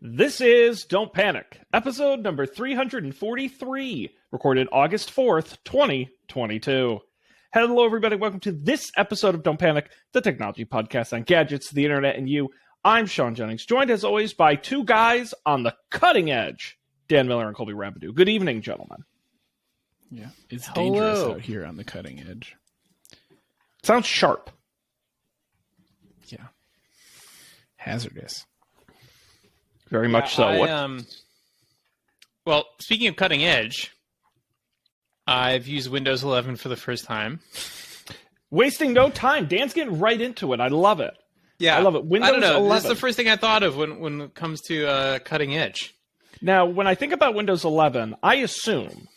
This is Don't Panic, episode number 343, recorded August 4th, 2022. Hello, everybody. Welcome to this episode of Don't Panic, the technology podcast on gadgets, the internet, and you. I'm Sean Jennings, joined as always by two guys on the cutting edge, Dan Miller and Colby Rabideau. Good evening, gentlemen. Yeah, it's dangerous out here on the cutting edge. Sounds sharp. Yeah. Hazardous. Very much so. Well, speaking of cutting edge, I've used Windows 11 for the first time. Wasting no time. Dan's getting right into it. I love it. Yeah, I love it. Windows I don't know. 11. That's the first thing I thought of when it comes to cutting edge. Now, when I think about Windows 11, I assume,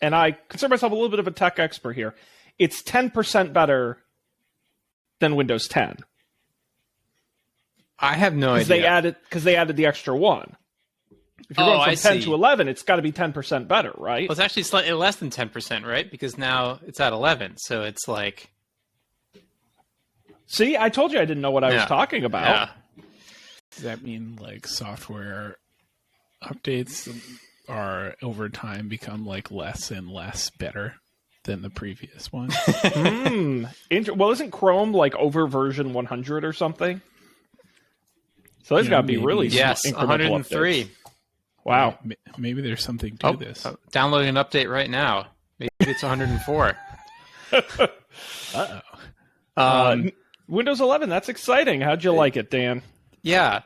and I consider myself a little bit of a tech expert here, it's 10% better than Windows 10. I have no idea. Because they added the extra one. If you're going from 10 to 11, it's got to be 10% better, right? Well, it's actually slightly less than 10%, right? Because now it's at 11, so it's like... See, I told you I didn't know what I was talking about. Yeah. Does that mean like software updates are over time become like less and less better than the previous one? Well, isn't Chrome like over version 100 or something? So there's got to be really yes, incremental 103. updates. Wow. Maybe there's something to this. Downloading an update right now. Maybe it's 104. Uh-oh. Windows 11, that's exciting. How'd you like it, Dan? Yeah.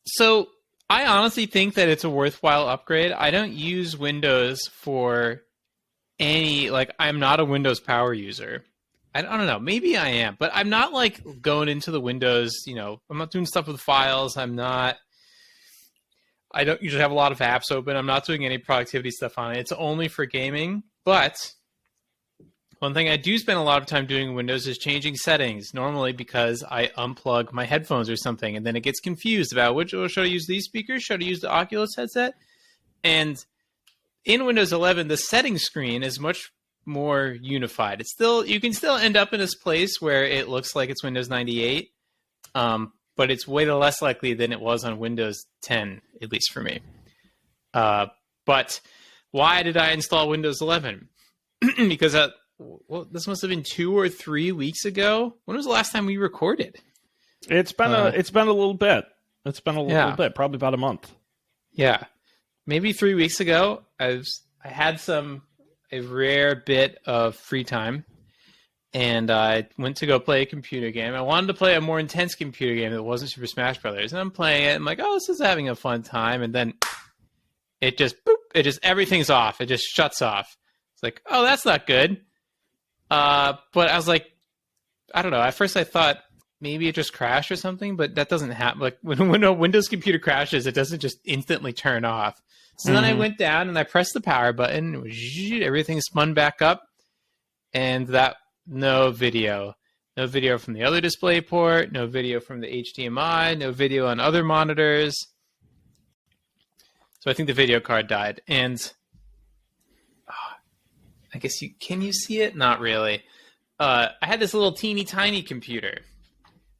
So I honestly think that it's a worthwhile upgrade. I don't use Windows for any, I'm not a Windows power user. I don't know. Maybe I am, but I'm not going into the Windows, I'm not doing stuff with files. I don't usually have a lot of apps open. I'm not doing any productivity stuff on it. It's only for gaming. But one thing I do spend a lot of time doing in Windows is changing settings, normally because I unplug my headphones or something, and then it gets confused about should I use these speakers? Should I use the Oculus headset? And in Windows 11, the settings screen is much more unified. You can still end up in this place where it looks like it's Windows 98, but it's way less likely than it was on Windows 10, at least for me. But why did I install Windows 11? Because this must have been 2 or 3 weeks ago. When was the last time we recorded? It's been a little bit. It's been a little bit, probably about a month. Yeah, maybe 3 weeks ago. I had a rare bit of free time, and I went to go play a computer game. I wanted to play a more intense computer game that wasn't Super Smash Brothers, and I'm playing it. I'm like, oh, this is having a fun time, and then it just everything's off. It just shuts off. It's like, oh, that's not good. But I was like, I don't know. At first, I thought maybe it just crashed or something, but that doesn't happen. Like when a Windows computer crashes, it doesn't just instantly turn off. So then I went down and I pressed the power button. Everything spun back up, and no video from the other display port, no video from the HDMI, no video on other monitors. So I think the video card died, and I guess can you see it? Not really. I had this little teeny tiny computer.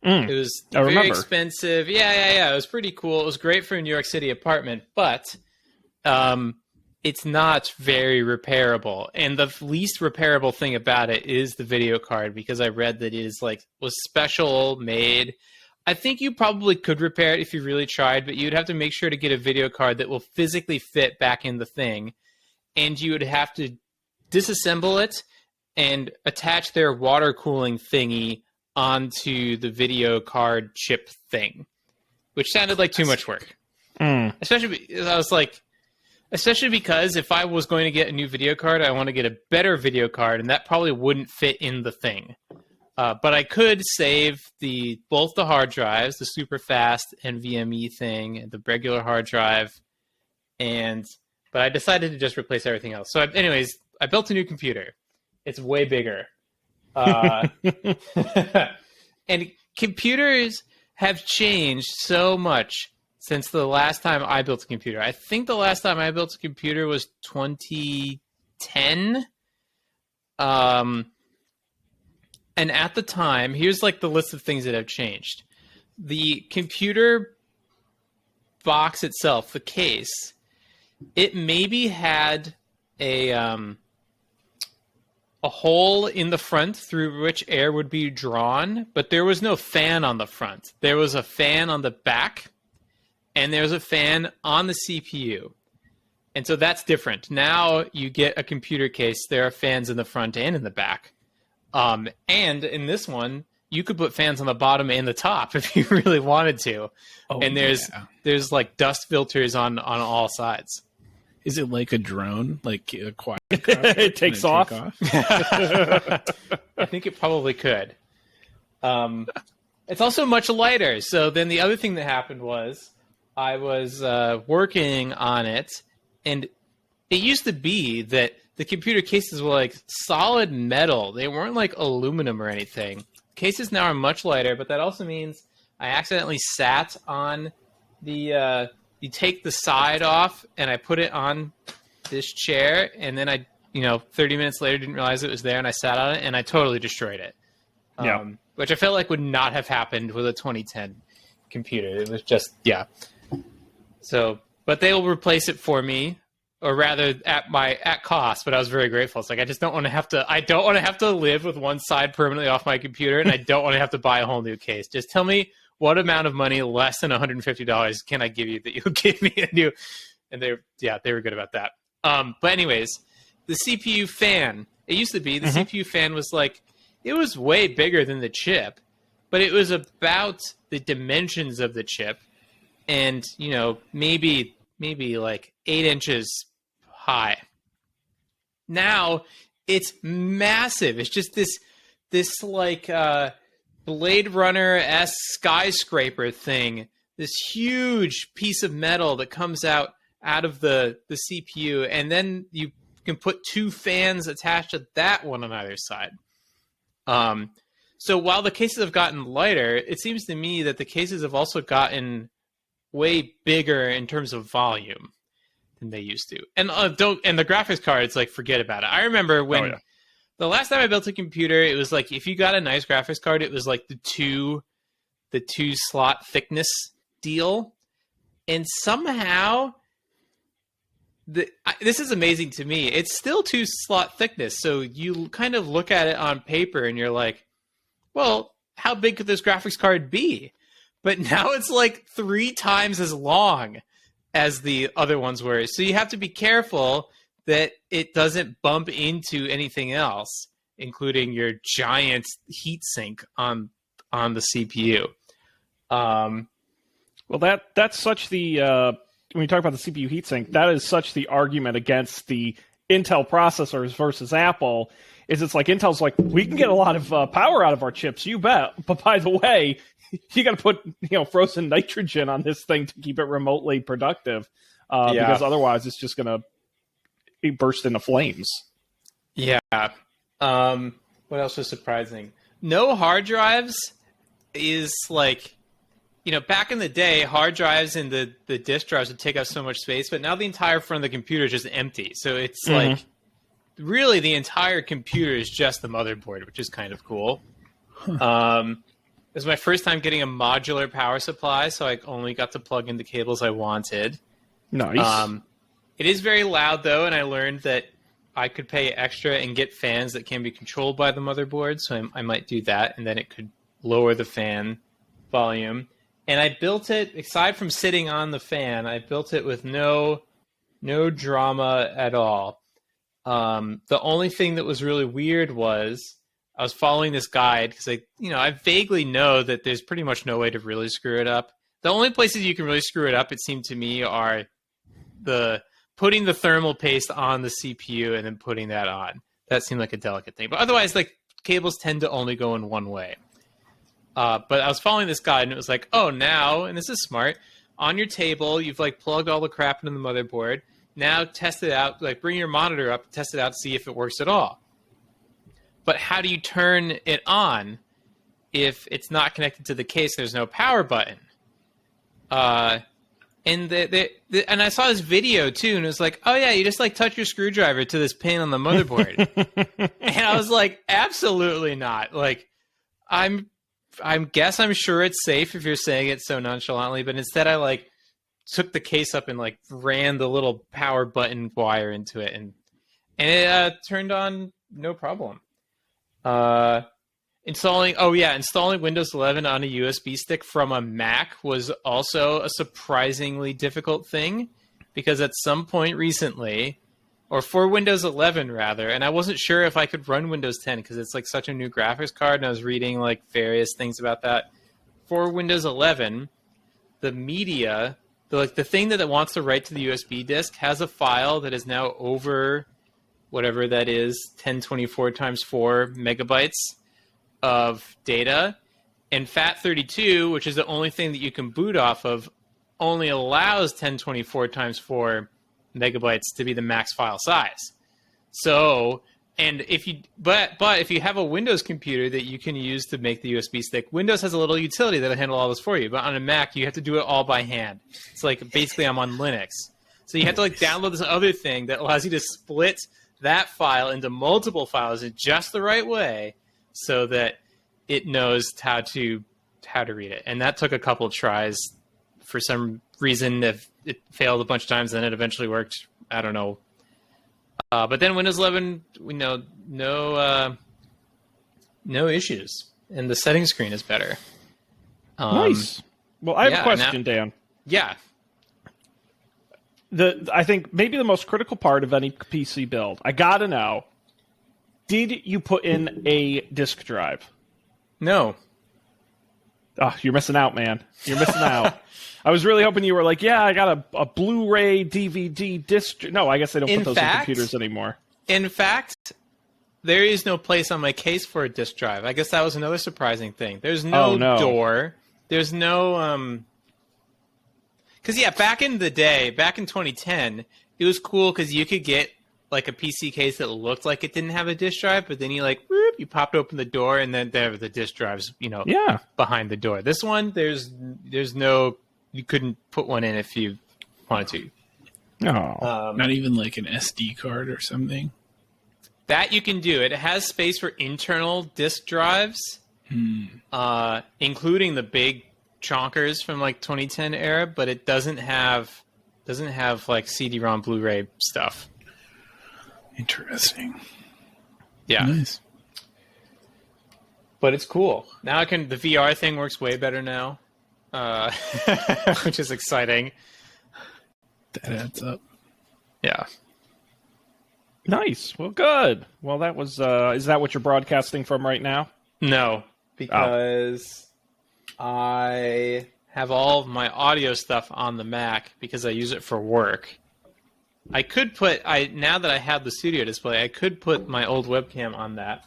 It was very expensive. Yeah. It was pretty cool. It was great for a New York City apartment, but it's not very repairable. And the least repairable thing about it is the video card, because I read that it was special made. I think you probably could repair it if you really tried, but you'd have to make sure to get a video card that will physically fit back in the thing. And you would have to disassemble it and attach their water cooling thingy onto the video card chip thing, which sounded like too much work. Especially because if I was going to get a new video card, I want to get a better video card, and that probably wouldn't fit in the thing. But I could save both the hard drives, the super fast NVMe thing, and the regular hard drive, but I decided to just replace everything else. So anyways, I built a new computer. It's way bigger. And computers have changed so much since the last time I built a computer. I think the last time I built a computer was 2010. And at the time, here's the list of things that have changed. the computer box itself, the case, it maybe had a hole in the front through which air would be drawn, but there was no fan on the front. There was a fan on the back, and there's a fan on the CPU. And so that's different. Now you get a computer case, there are fans in the front and in the back. And in this one, you could put fans on the bottom and the top if you really wanted to. Oh, and there's like dust filters on all sides. Is it like a drone, like a quiet? It takes off. I think it probably could. It's also much lighter. So then the other thing that happened was I was working on it, and it used to be that the computer cases were like solid metal. They weren't like aluminum or anything. Cases now are much lighter, but that also means I accidentally sat on the... you take the side off, and I put it on this chair, and then 30 minutes later didn't realize it was there, and I sat on it, and I totally destroyed it. Which I felt like would not have happened with a 2010 computer. It was just, yeah. So, but they will replace it for me, or rather at cost, but I was very grateful. It's like, I don't want to have to live with one side permanently off my computer, and I don't want to have to buy a whole new case. Just tell me, what amount of money less than $150 can I give you that you'll give me a new? And they were good about that. But anyways, the CPU fan, it used to be the CPU fan was like, it was way bigger than the chip, but it was about the dimensions of the chip, and maybe like 8 inches high. Now it's massive. It's just this like Blade Runner-esque skyscraper thing, this huge piece of metal that comes out of the CPU, and then you can put 2 fans attached to that one on either side. So while the cases have gotten lighter, it seems to me that the cases have also gotten way bigger in terms of volume than they used to. And the graphics cards, like, forget about it. I remember when the last time I built a computer, it was like, if you got a nice graphics card, it was like the two slot thickness deal. And somehow this is amazing to me. It's still 2 slot thickness. So you kind of look at it on paper and you're like, well, how big could this graphics card be? But now it's like 3 times as long as the other ones were. So you have to be careful that it doesn't bump into anything else, including your giant heatsink on the CPU. Well, that's such the when you talk about the CPU heatsink, that is such the argument against the Intel processors versus Apple. It's like Intel's like, we can get a lot of power out of our chips, you bet. But by the way, you got to put frozen nitrogen on this thing to keep it remotely productive, because otherwise it's just going to burst into flames. Yeah. What else was surprising? No hard drives is like, back in the day, hard drives and the disk drives would take up so much space, but now the entire front of the computer is just empty. So it's like, really the entire computer is just the motherboard, which is kind of cool. It was my first time getting a modular power supply, so I only got to plug in the cables I wanted. Nice. It is very loud, though, and I learned that I could pay extra and get fans that can be controlled by the motherboard, so I might do that, and then it could lower the fan volume. And I built it, aside from sitting on the fan, I built it with no drama at all. The only thing that was really weird was I was following this guide because I vaguely know that there's pretty much no way to really screw it up. The only places you can really screw it up, it seemed to me, are putting the thermal paste on the CPU and then putting that on. That seemed like a delicate thing. But otherwise, like, cables tend to only go in one way. But I was following this guide, and it was like, oh, now, and this is smart, on your table, you've, like, plugged all the crap into the motherboard. Now test it out, like, bring your monitor up, test it out, see if it works at all. But how do you turn it on if it's not connected to the case? There's no power button. And and I saw this video too, and it was like, oh yeah, you just like touch your screwdriver to this pin on the motherboard. And I was like, absolutely not. Like, I'm I'm sure it's safe if you're saying it so nonchalantly, but instead I like took the case up and like ran the little power button wire into it, and it turned on no problem. Installing Windows 11 on a USB stick from a Mac was also a surprisingly difficult thing, because at some point recently, or for Windows 11 rather, and I wasn't sure if I could run Windows 10 because it's like such a new graphics card, and I was reading like various things about that. For Windows 11, the media, the thing that it wants to write to the USB disk has a file that is now over whatever that is, 1024 times 4 megabytes of data, and FAT32, which is the only thing that you can boot off of, only allows 1024 times 4 megabytes to be the max file size. So, and if you if you have a Windows computer that you can use to make the USB stick, Windows has a little utility that'll handle all this for you. But on a Mac, you have to do it all by hand. It's like basically I'm on Linux, so you have to like download this other thing that allows you to split that file into multiple files in just the right way, so that it knows how to read it. And that took a couple of tries. For some reason, it failed a bunch of times, then it eventually worked. I don't know. But then Windows 11, we know no issues, and the settings screen is better. Nice. Well, I have a question, Dan. Yeah. I think maybe the most critical part of any PC build, I gotta know, did you put in a disk drive? No. Oh, you're missing out, man. You're missing out. I was really hoping you were like, yeah, I got a Blu-ray DVD disc. No, I guess they don't put those in computers anymore. In fact, there is no place on my case for a disk drive. I guess that was another surprising thing. There's no door. There's no... Because, yeah, back in the day, back in 2010, it was cool because you could get like a PC case that looked like it didn't have a disk drive, but then you popped open the door, and then there were the disk drives, behind the door. This one, there's no... You couldn't put one in if you wanted to. No, not even like an SD card or something. That you can do. It has space for internal disk drives, including the big chonkers from like 2010 era, but it doesn't have like CD-ROM Blu-ray stuff. Interesting. Yeah. Nice. But it's cool. Now the VR thing works way better now. Which is exciting. That adds up. Yeah. Nice. Well, good. Well, that was. Is that what you're broadcasting from right now? No, because I have all of my audio stuff on the Mac because I use it for work. I could now that I have the studio display, I could put my old webcam on that,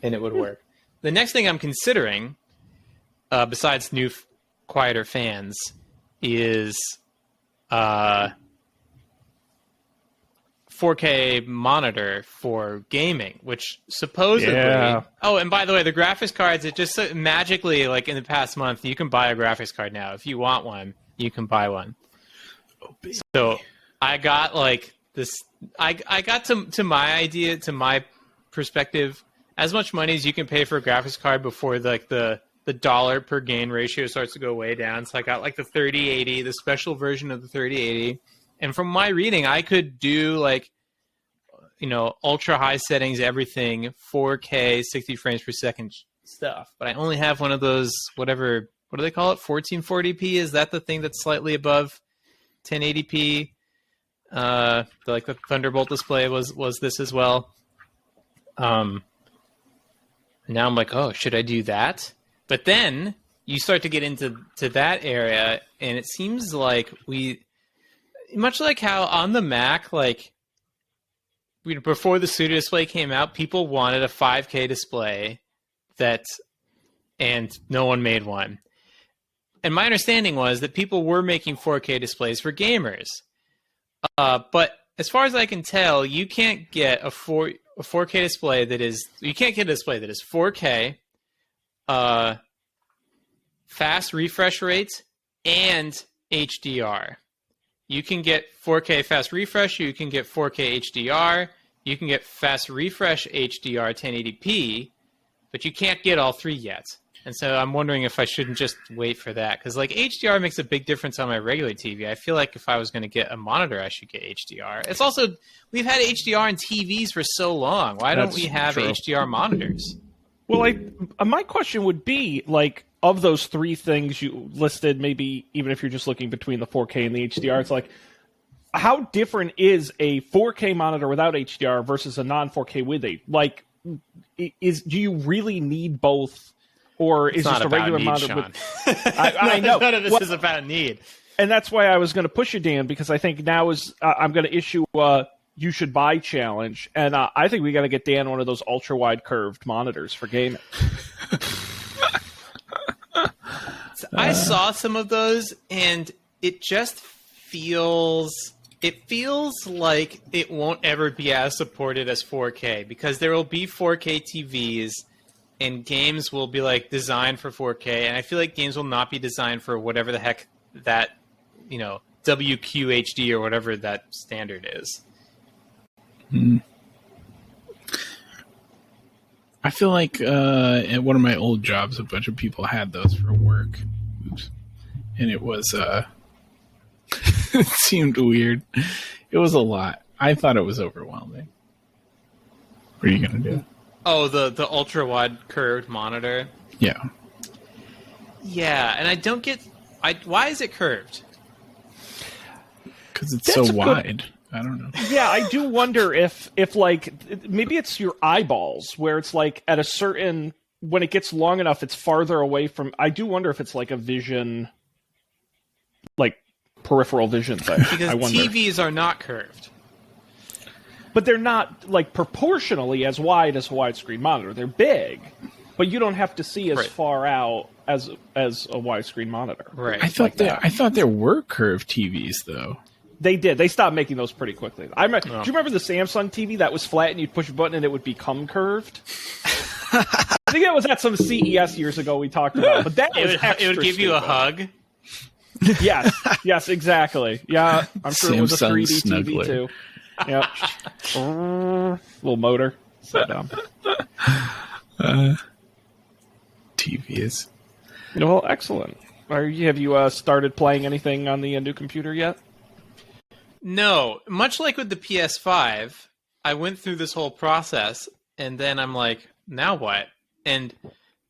and it would work. The next thing I'm considering, besides new, quieter fans, is 4K monitor for gaming, which supposedly... Yeah. Oh, and by the way, the graphics cards, it just magically, like in the past month, you can buy a graphics card now. If you want one, you can buy one. Oh, baby. So I got like this... I got to my idea, to my perspective, as much money as you can pay for a graphics card before like the dollar per gain ratio starts to go way down. So I got like the 3080, the special version of the 3080. And from my reading, I could do like, ultra high settings, everything, 4K, 60 frames per second stuff. But I only have one of those, what do they call it? 1440p? Is that the thing that's slightly above 1080p? Like the Thunderbolt display was this as well. Now I'm like, oh, should I do that? But then you start to get into that area, and it seems like much like how on the Mac, like before the Studio Display came out, people wanted a 5K display and no one made one. And my understanding was that people were making 4K displays for gamers. But as far as I can tell, you can't get a 4K display you can't get a display that is 4K, fast refresh rates, and HDR. You can get 4K fast refresh, you can get 4K HDR, you can get fast refresh HDR 1080p, but you can't get all 3 yet. And so I'm wondering if I shouldn't just wait for that, because like HDR makes a big difference on my regular TV. I feel like if I was going to get a monitor, I should get HDR. It's also, we've had HDR on TVs for so long. Why don't we have true. HDR monitors? Well, my question would be, like, of those 3 things you listed, maybe even if you're just looking between the 4K and the HDR, it's like, how different is a 4K monitor without HDR versus a non-4K with it? Like, do you really need both? Or is just a regular monitor? I know. None of this is about need. And that's why I was going to push you, Dan, because I think now I'm going to issue a you should buy challenge. And I think we got to get Dan one of those ultra-wide curved monitors for gaming. I saw some of those, and it just feels like it won't ever be as supported as 4K, because there will be 4K TVs and games will be like designed for 4K, and I feel like games will not be designed for whatever the heck that, WQHD or whatever that standard is. I feel like at one of my old jobs, a bunch of people had those for work. Oops. And it was, it seemed weird. It was a lot. I thought it was overwhelming. What are you going to do? Oh, the ultra-wide curved monitor? Yeah. Yeah, and I don't get... why is it curved? Because it's so wide. I don't know. Yeah, I do wonder if like, maybe it's your eyeballs, where it's like at a certain... When it gets long enough, it's farther away from... I do wonder if it's like a vision... Like, peripheral vision thing. Because I wonder. TVs are not curved. But they're not, like, proportionally as wide as a widescreen monitor. They're big, but you don't have to see as far out as a widescreen monitor. Right. I thought there were curved TVs, though. They did. They stopped making those pretty quickly. Do you remember the Samsung TV that was flat and you'd push a button and it would become curved? I think that was at some CES years ago we talked about. But that was extra it would give you a hug. Yes, exactly. Yeah, I'm sure it was a 3D Snuggler. TV too. Yep. Little motor. Sit down. TVs. Well, excellent. Have you started playing anything on the new computer yet? No. Much like with the PS5, I went through this whole process, and then I'm like, now what? And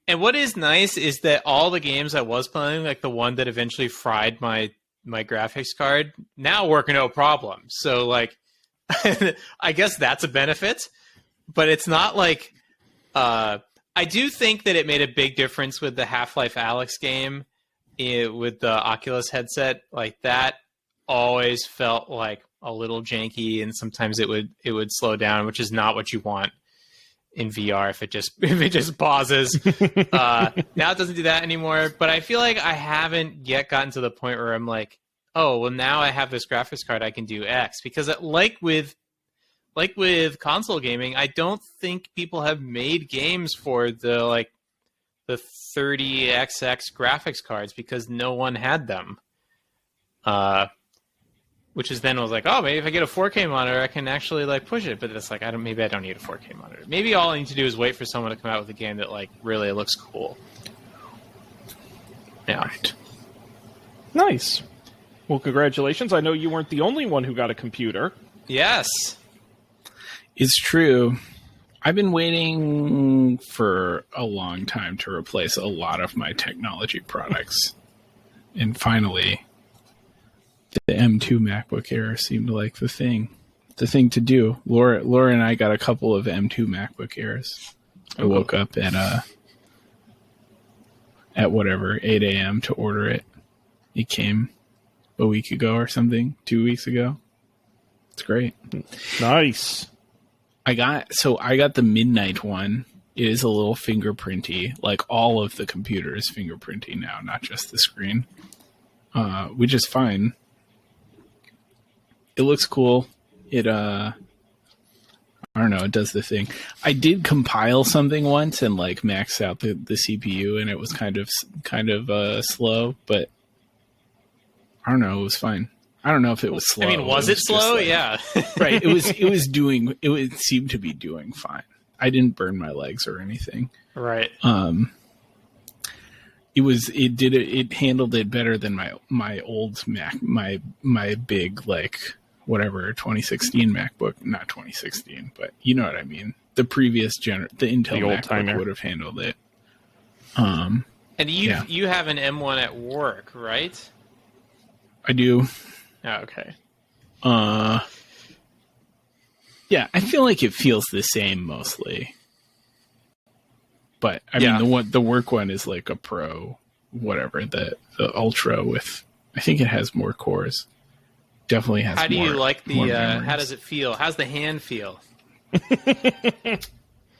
what is nice is that all the games I was playing, like the one that eventually fried my graphics card, now work no problem. So, like, I guess that's a benefit, but it's not like I do think that it made a big difference with the Half-Life Alyx game with the Oculus headset. Like, that always felt like a little janky, and sometimes it would slow down, which is not what you want in VR if it just pauses. Now it doesn't do that anymore, but I feel like I haven't yet gotten to the point where I'm like, oh, well, now I have this graphics card, I can do X. Because like with console gaming, I don't think people have made games for the 30XX graphics cards because no one had them. Which is then I was like, oh, maybe if I get a 4K monitor, I can actually like push it. But it's like, maybe I don't need a 4K monitor. Maybe all I need to do is wait for someone to come out with a game that like really looks cool. Yeah. Right. Nice. Well, congratulations. I know you weren't the only one who got a computer. Yes. It's true. I've been waiting for a long time to replace a lot of my technology products. And finally, the M2 MacBook Air seemed like the thing to do. Laura and I got a couple of M2 MacBook Airs. I woke up at whatever, 8 a.m. to order it. It came a week ago or something, 2 weeks ago. It's great. Nice. I got the midnight one. It is a little fingerprinty. Like all of the computer is fingerprinty now, not just the screen, which is fine. It looks cool. It I don't know. It does the thing. I did compile something once and like max out the CPU, and it was kind of slow, but I don't know. It was fine. I don't know if it was slow. I mean, was it slow? Like, yeah. Right. It seemed to be doing fine. I didn't burn my legs or anything. Right. It handled it better than my old Mac, my big, like, whatever, 2016 MacBook, not 2016, but you know what I mean. The previous the Intel MacBook would have handled it. And you have an M1 at work, right? I do. Oh, okay. Yeah, I feel like it feels the same mostly. But I mean, the work one is like a Pro, whatever, the Ultra with, I think it has more cores. Definitely has. How do you like the? How does it it feel? How's the hand feel?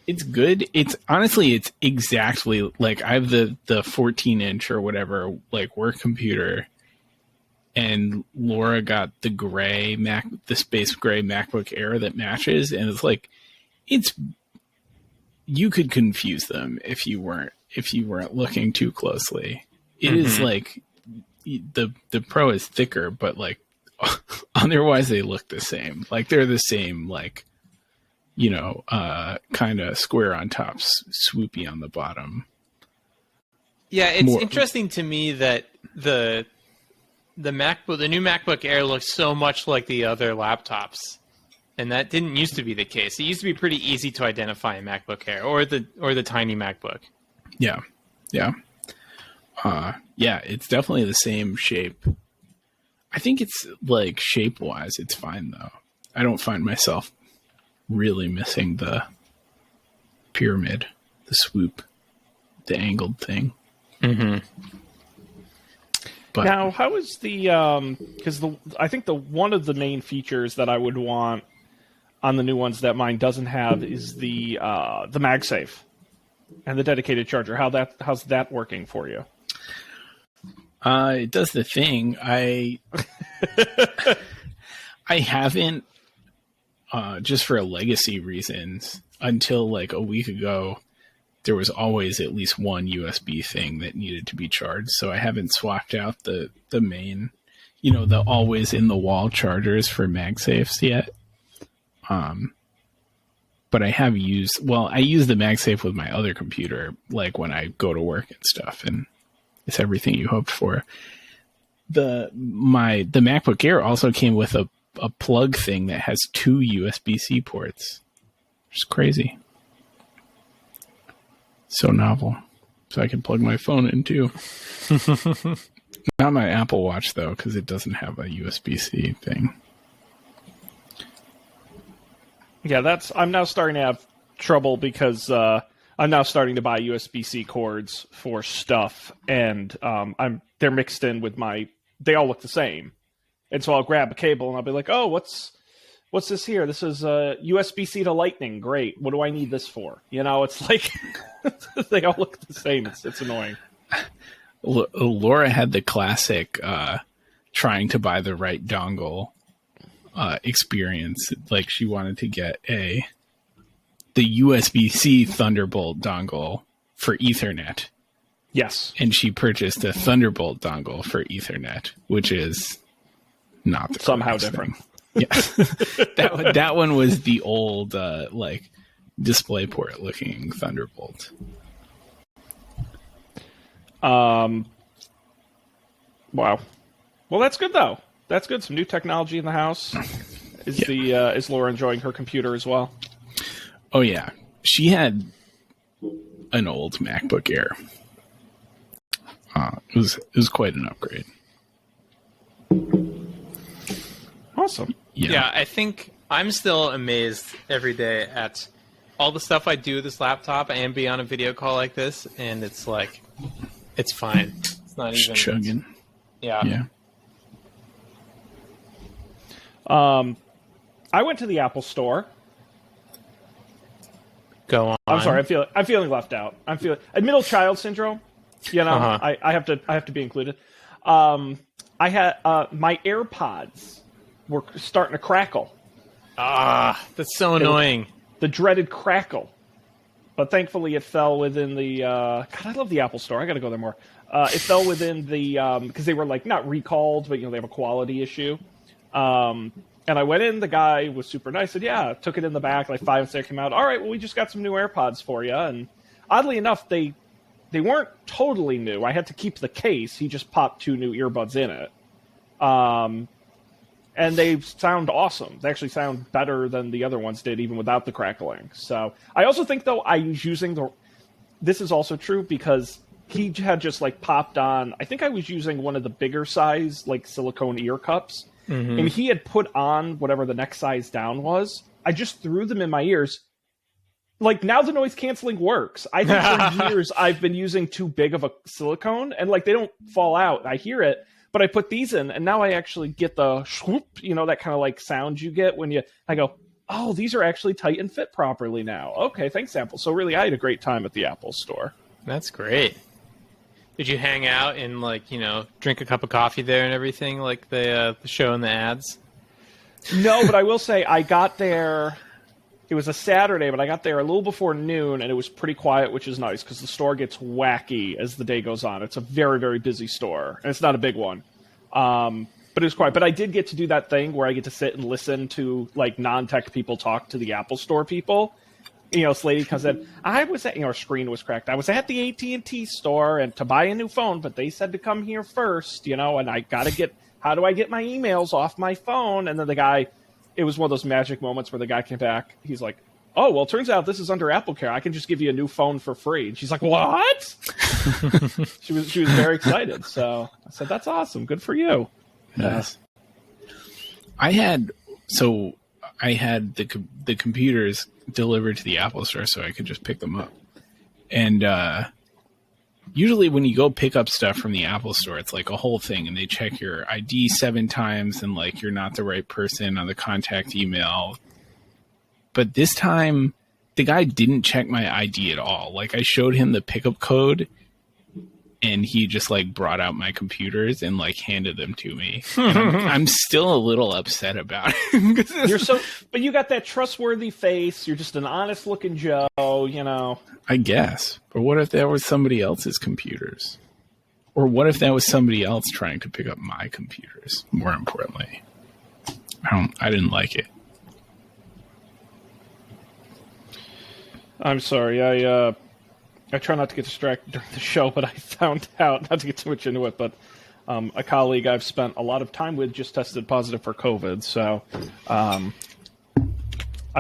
It's good. It's honestly, it's exactly like I have the 14-inch or whatever, like, work computer, and Laura got the space gray MacBook Air that matches, and it's like, you could confuse them if you weren't looking too closely. It is like the Pro is thicker, but like otherwise they look the same. Like they're the same, like, you know, kind of square on top, swoopy on the bottom. Yeah, it's interesting to me that the new MacBook Air looks so much like the other laptops. And that didn't used to be the case. It used to be pretty easy to identify a MacBook Air or the tiny MacBook. Yeah. Yeah. Yeah, it's definitely the same shape. I think it's like shape-wise, it's fine though. I don't find myself really missing the pyramid, the swoop, the angled thing. Mm-hmm. But now, how is the because I think one of the main features that I would want on the new ones that mine doesn't have is the MagSafe and the dedicated charger. How's that working for you? It does the thing. I haven't, just for legacy reasons, until like a week ago, there was always at least one USB thing that needed to be charged. So I haven't swapped out the main, you know, the always in the wall chargers for MagSafes yet. But I have use the MagSafe with my other computer, like when I go to work and stuff, and it's everything you hoped for. The MacBook Air also came with a plug thing that has 2 USB-C ports. Which is crazy. So novel. So I can plug my phone in too. Not my Apple Watch though, because it doesn't have a USB-C thing. Yeah, I'm now starting to have trouble because I'm now starting to buy USB-C cords for stuff, and they're mixed in with they all look the same, and so I'll grab a cable and I'll be like, oh, what's this here? This is USB-C to Lightning. Great. What do I need this for? You know, it's like they all look the same. It's annoying. Laura had the classic trying to buy the right dongle experience. Like she wanted to get the USB-C Thunderbolt dongle for Ethernet. Yes. And she purchased a Thunderbolt dongle for Ethernet, which is not the somehow different. Yes. that one was the old like DisplayPort looking Thunderbolt. Wow. Well, that's good though. That's good. Some new technology in the house. Is Laura enjoying her computer as well? Oh yeah, she had an old MacBook Air. It was quite an upgrade. Awesome. Yeah, I think I'm still amazed every day at all the stuff I do with this laptop and be on a video call like this, and it's like, it's fine. It's not even chugging. Yeah. I went to the Apple Store. Go on. I'm sorry. I'm feeling left out. I'm feeling middle child syndrome. You know, I have to be included. I had my AirPods were starting to crackle. That's so annoying. The dreaded crackle. But thankfully, it fell within the. God, I love the Apple Store. I got to go there more. It fell within the because they were like not recalled, but you know they have a quality issue. And I went in, the guy was super nice, said, yeah, took it in the back, like 5 minutes came out, all right, well, we just got some new AirPods for you. And oddly enough, they weren't totally new. I had to keep the case. He just popped 2 new earbuds in it. And they sound awesome. They actually sound better than the other ones did, even without the crackling. So I also think, though, I was using this is also true because he had just like popped on, I think I was using one of the bigger size, like silicone ear cups. Mm-hmm. And he had put on whatever the next size down was. I just threw them in my ears. Like, now the noise canceling works. I think for years I've been using too big of a silicone, and like they don't fall out. I hear it, but I put these in, and now I actually get the swoop, that kind of like sound you get when I go, oh, these are actually tight and fit properly now. Okay, thanks, Apple. So really, I had a great time at the Apple store. That's great. Did you hang out and drink a cup of coffee there and everything like the show and the ads? No, but I will say I got there. It was a Saturday, but I got there a little before noon, and it was pretty quiet, which is nice because the store gets wacky as the day goes on. It's a very, very busy store, and it's not a big one. But it was quiet. But I did get to do that thing where I get to sit and listen to like non-tech people talk to the Apple Store people. This lady comes in. I was at, our screen was cracked. I was at the AT&T store and to buy a new phone, but they said to come here first, and I got to how do I get my emails off my phone? And then the guy, it was one of those magic moments where the guy came back. He's like, oh, well, it turns out this is under AppleCare. I can just give you a new phone for free. And she's like, what? She was very excited. So I said, that's awesome. Good for you. Yes. I had the computers delivered to the Apple Store so I could just pick them up. And usually when you go pick up stuff from the Apple Store, it's like a whole thing, and they check your ID 7 times, and like you're not the right person on the contact email. But this time, the guy didn't check my ID at all. Like, I showed him the pickup code, and he just like brought out my computers and like handed them to me. And I'm still a little upset about it. But you got that trustworthy face. You're just an honest looking Joe, I guess. But what if that was somebody else's computers? Or what if that was somebody else trying to pick up my computers? More importantly, I didn't like it. I'm sorry. I try not to get distracted during the show, but I found out, not to get too much into it, but a colleague I've spent a lot of time with just tested positive for COVID. So I've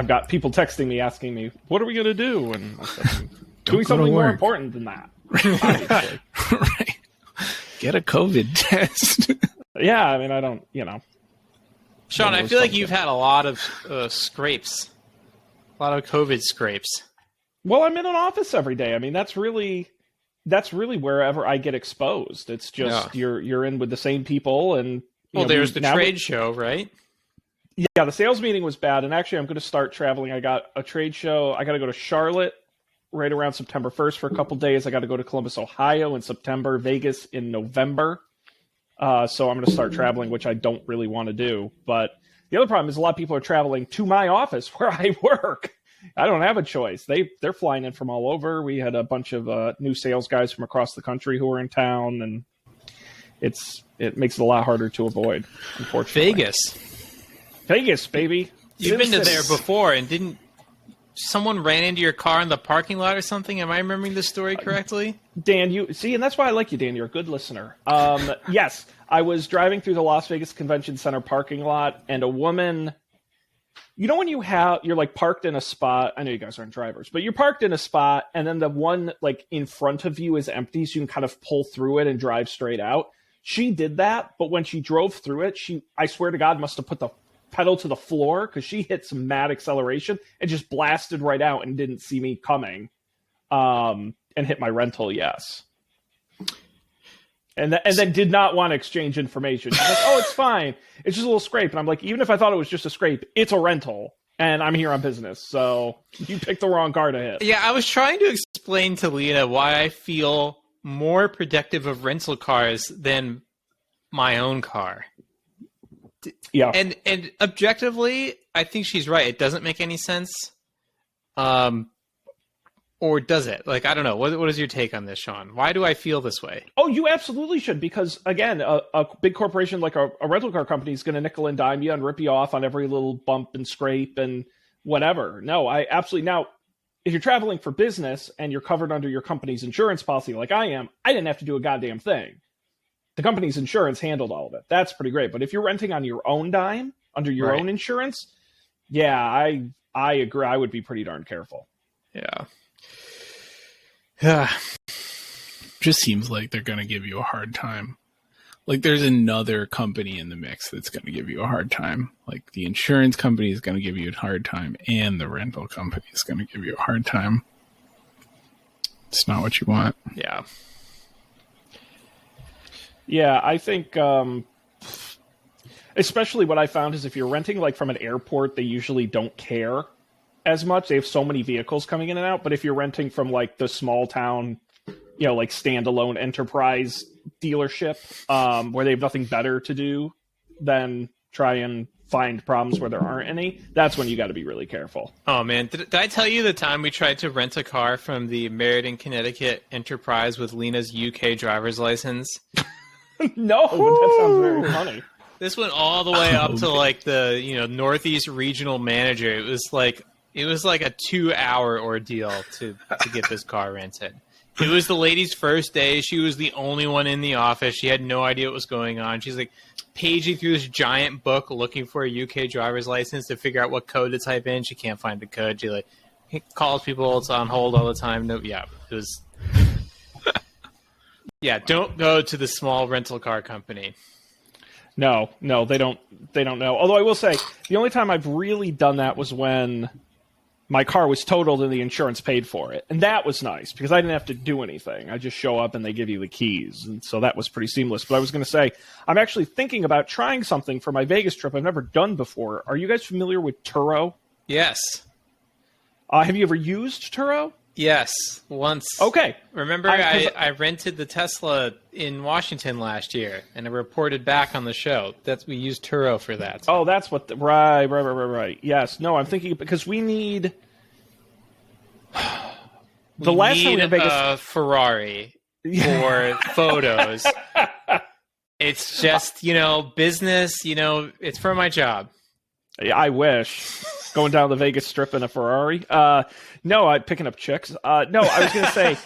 got people texting me asking me, what are we going to do? And I said, doing something more important than that. Right. Get a COVID test. Yeah, I mean, I don't, Sean, I feel like you've had a lot of scrapes. A lot of COVID scrapes. Well, I'm in an office every day. I mean, that's really wherever I get exposed. It's just you're in with the same people, and there's the trade show, right? Yeah, the sales meeting was bad, and actually, I'm going to start traveling. I got a trade show. I got to go to Charlotte right around September 1st for a couple days. I got to go to Columbus, Ohio in September, Vegas in November. So I'm going to start traveling, which I don't really want to do. But the other problem is a lot of people are traveling to my office where I work. I don't have a choice. They're flying in from all over. We had a bunch of new sales guys from across the country who were in town, and it makes it a lot harder to avoid, unfortunately. Vegas, baby. You've been to there before, and didn't someone ran into your car in the parking lot or something? Am I remembering this story correctly? Dan, you see, and that's why I like you, Dan. You're a good listener. Yes, I was driving through the Las Vegas Convention Center parking lot, and a woman... when you're like parked in a spot, I know you guys aren't drivers, but you're parked in a spot and then the one like in front of you is empty, so you can kind of pull through it and drive straight out. She did that, but when she drove through it, I swear to God, must have put the pedal to the floor because she hit some mad acceleration and just blasted right out and didn't see me coming, and hit my rental, yes. And then did not want to exchange information. She's like, oh, it's fine. It's just a little scrape. And I'm like, even if I thought it was just a scrape, it's a rental. And I'm here on business. So you picked the wrong car to hit. Yeah, I was trying to explain to Lena why I feel more protective of rental cars than my own car. Yeah. And objectively, I think she's right. It doesn't make any sense. or does it? Like, I don't know. What is your take on this, Sean? Why do I feel this way? Oh, you absolutely should, because again, a big corporation like a rental car company is going to nickel and dime you and rip you off on every little bump and scrape and whatever. No, I absolutely. Now, if you're traveling for business and you're covered under your company's insurance policy like I am, I didn't have to do a goddamn thing. The company's insurance handled all of it. That's pretty great. But if you're renting on your own dime, under your own insurance, yeah, I agree. I would be pretty darn careful. Yeah. Just seems like they're going to give you a hard time. Like there's another company in the mix that's going to give you a hard time. Like the insurance company is going to give you a hard time, and the rental company is going to give you a hard time. It's not what you want. Yeah. Yeah, I think especially what I found is if you're renting like from an airport, they usually don't care as much. They have so many vehicles coming in and out. But if you're renting from like the small town, like standalone enterprise dealership, where they have nothing better to do than try and find problems where there aren't any, that's when you got to be really careful. Oh man, did I tell you the time we tried to rent a car from the Meriden, Connecticut enterprise with Lena's UK driver's license? No, but that sounds very funny. This went all the way up to like the Northeast regional manager. It was like a 2-hour ordeal to get this car rented. It was the lady's first day. She was the only one in the office. She had no idea what was going on. She's like paging through this giant book looking for a UK driver's license to figure out what code to type in. She can't find the code. She calls people. It's on hold all the time. No, yeah, it was. Yeah, don't go to the small rental car company. No, they don't know. Although I will say, the only time I've really done that was when my car was totaled and the insurance paid for it. And that was nice because I didn't have to do anything. I just show up and they give you the keys. And so that was pretty seamless. But I was going to say, I'm actually thinking about trying something for my Vegas trip I've never done before. Are you guys familiar with Turo? Yes. Have you ever used Turo? Yes, once. Okay. Remember, I rented the Tesla in Washington last year, and I reported back on the show. We used Turo for that. Oh, that's what. Right. Yes. No, I'm thinking because we need. Last time we were in Vegas, a Ferrari for photos. It's just business. It's for my job. I wish. Going down the Vegas Strip in a Ferrari. No, I'm picking up chicks. No, I was going to say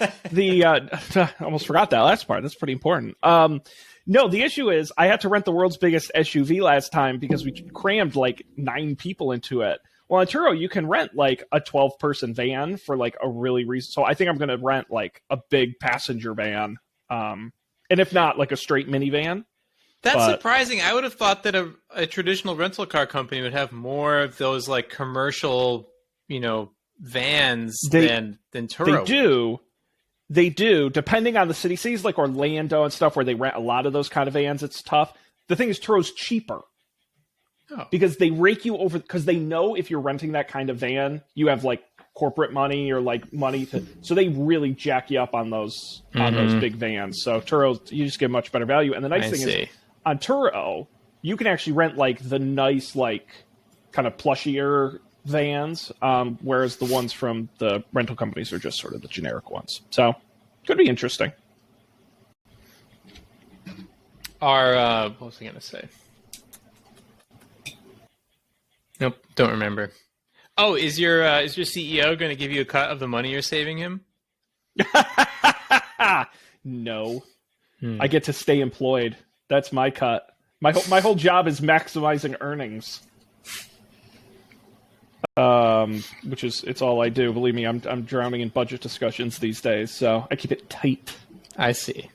I almost forgot that last part. That's pretty important. No, the issue is I had to rent the world's biggest SUV last time because we crammed like 9 people into it. Well, on Turo, you can rent like a 12-person van for like a really reason. So I think I'm going to rent like a big passenger van. And if not, like a straight minivan. That's surprising. I would have thought that a traditional rental car company would have more of those like commercial, vans than Turo. They do, depending on the city. Cities like Orlando and stuff where they rent a lot of those kind of vans, it's tough. The thing is, Turo's cheaper. Oh. Because they rake you over, because they know if you're renting that kind of van, you have like corporate money or like money to, so they really jack you up on those big vans. So Turo, you just get much better value. And the nice thing is, on Turo, you can actually rent like the nice, like kind of plushier vans, whereas the ones from the rental companies are just sort of the generic ones. So could be interesting. What was I going to say? Nope, don't remember. Oh, is your CEO going to give you a cut of the money you're saving him? No. I get to stay employed. That's my cut. My whole job is maximizing earnings. Which is, it's all I do. Believe me, I'm drowning in budget discussions these days, so I keep it tight. I see.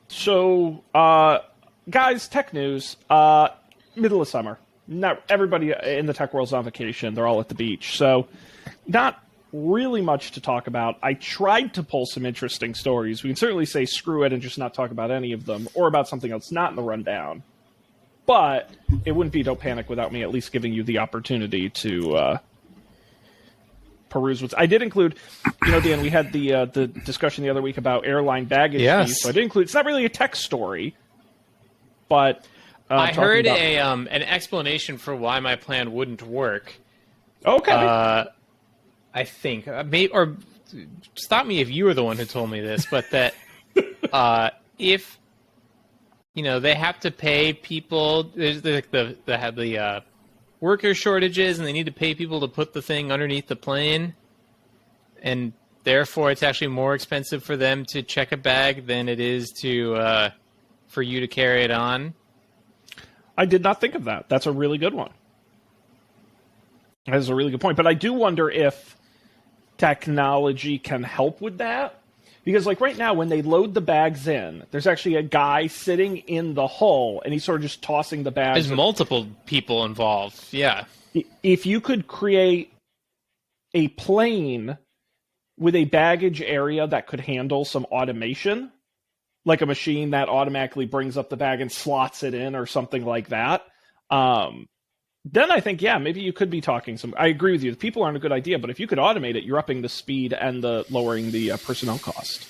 So, guys, tech news. Middle of summer. Not everybody in the tech world's on vacation. They're all at the beach. So, not really much to talk about. I tried to pull some interesting stories. We can certainly say screw it and just not talk about any of them, or about something else not in the rundown. But it wouldn't be Don't Panic without me at least giving you the opportunity to peruse what's. I did include, Dan, we had the discussion the other week about airline baggage fees, so I did include. It's not really a tech story, but I heard an explanation for why my plan wouldn't work Okay. I think, or stop me if you were the one who told me this, but that if they have to pay people, there's the worker shortages, and they need to pay people to put the thing underneath the plane, and therefore it's actually more expensive for them to check a bag than it is for you to carry it on. I did not think of that. That's a really good one. That's a really good point. But I do wonder if technology can help with that. Because, like, right now, when they load the bags in, there's actually a guy sitting in the hull, and he's sort of just tossing the bags. There's multiple people involved, yeah. If you could create a plane with a baggage area that could handle some automation, like a machine that automatically brings up the bag and slots it in or something like that, then I think, yeah, maybe you could be talking some... I agree with you. The people aren't a good idea, but if you could automate it, you're upping the speed and lowering the personnel cost.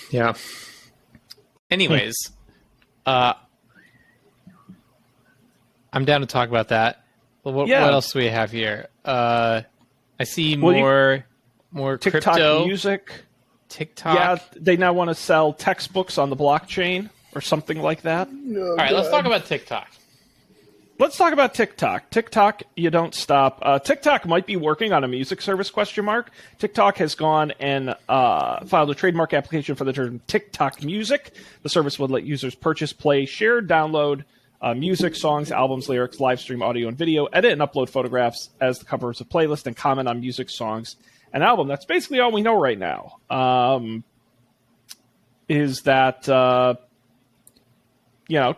Yeah. Anyways, I'm down to talk about that. What else do we have here? I see more TikTok crypto. music. TikTok. Yeah, they now want to sell textbooks on the blockchain or something like that. All right, let's talk about TikTok. Let's talk about TikTok. TikTok, you don't stop. TikTok might be working on a music service, ? TikTok has gone and filed a trademark application for the term TikTok Music. The service would let users purchase, play, share, download music, songs, albums, lyrics, live stream audio and video, edit and upload photographs as the covers of playlists, and comment on music, songs, and album. That's basically all we know right now. Is that...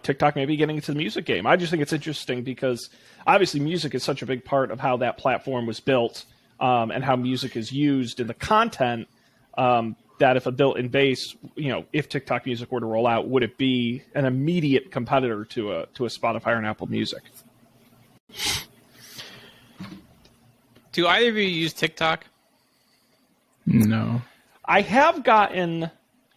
TikTok may be getting into the music game. I just think it's interesting because obviously music is such a big part of how that platform was built, and how music is used in the content, that if a built-in base, if TikTok Music were to roll out, would it be an immediate competitor to a Spotify and Apple Music? Do either of you use TikTok? No. I have gotten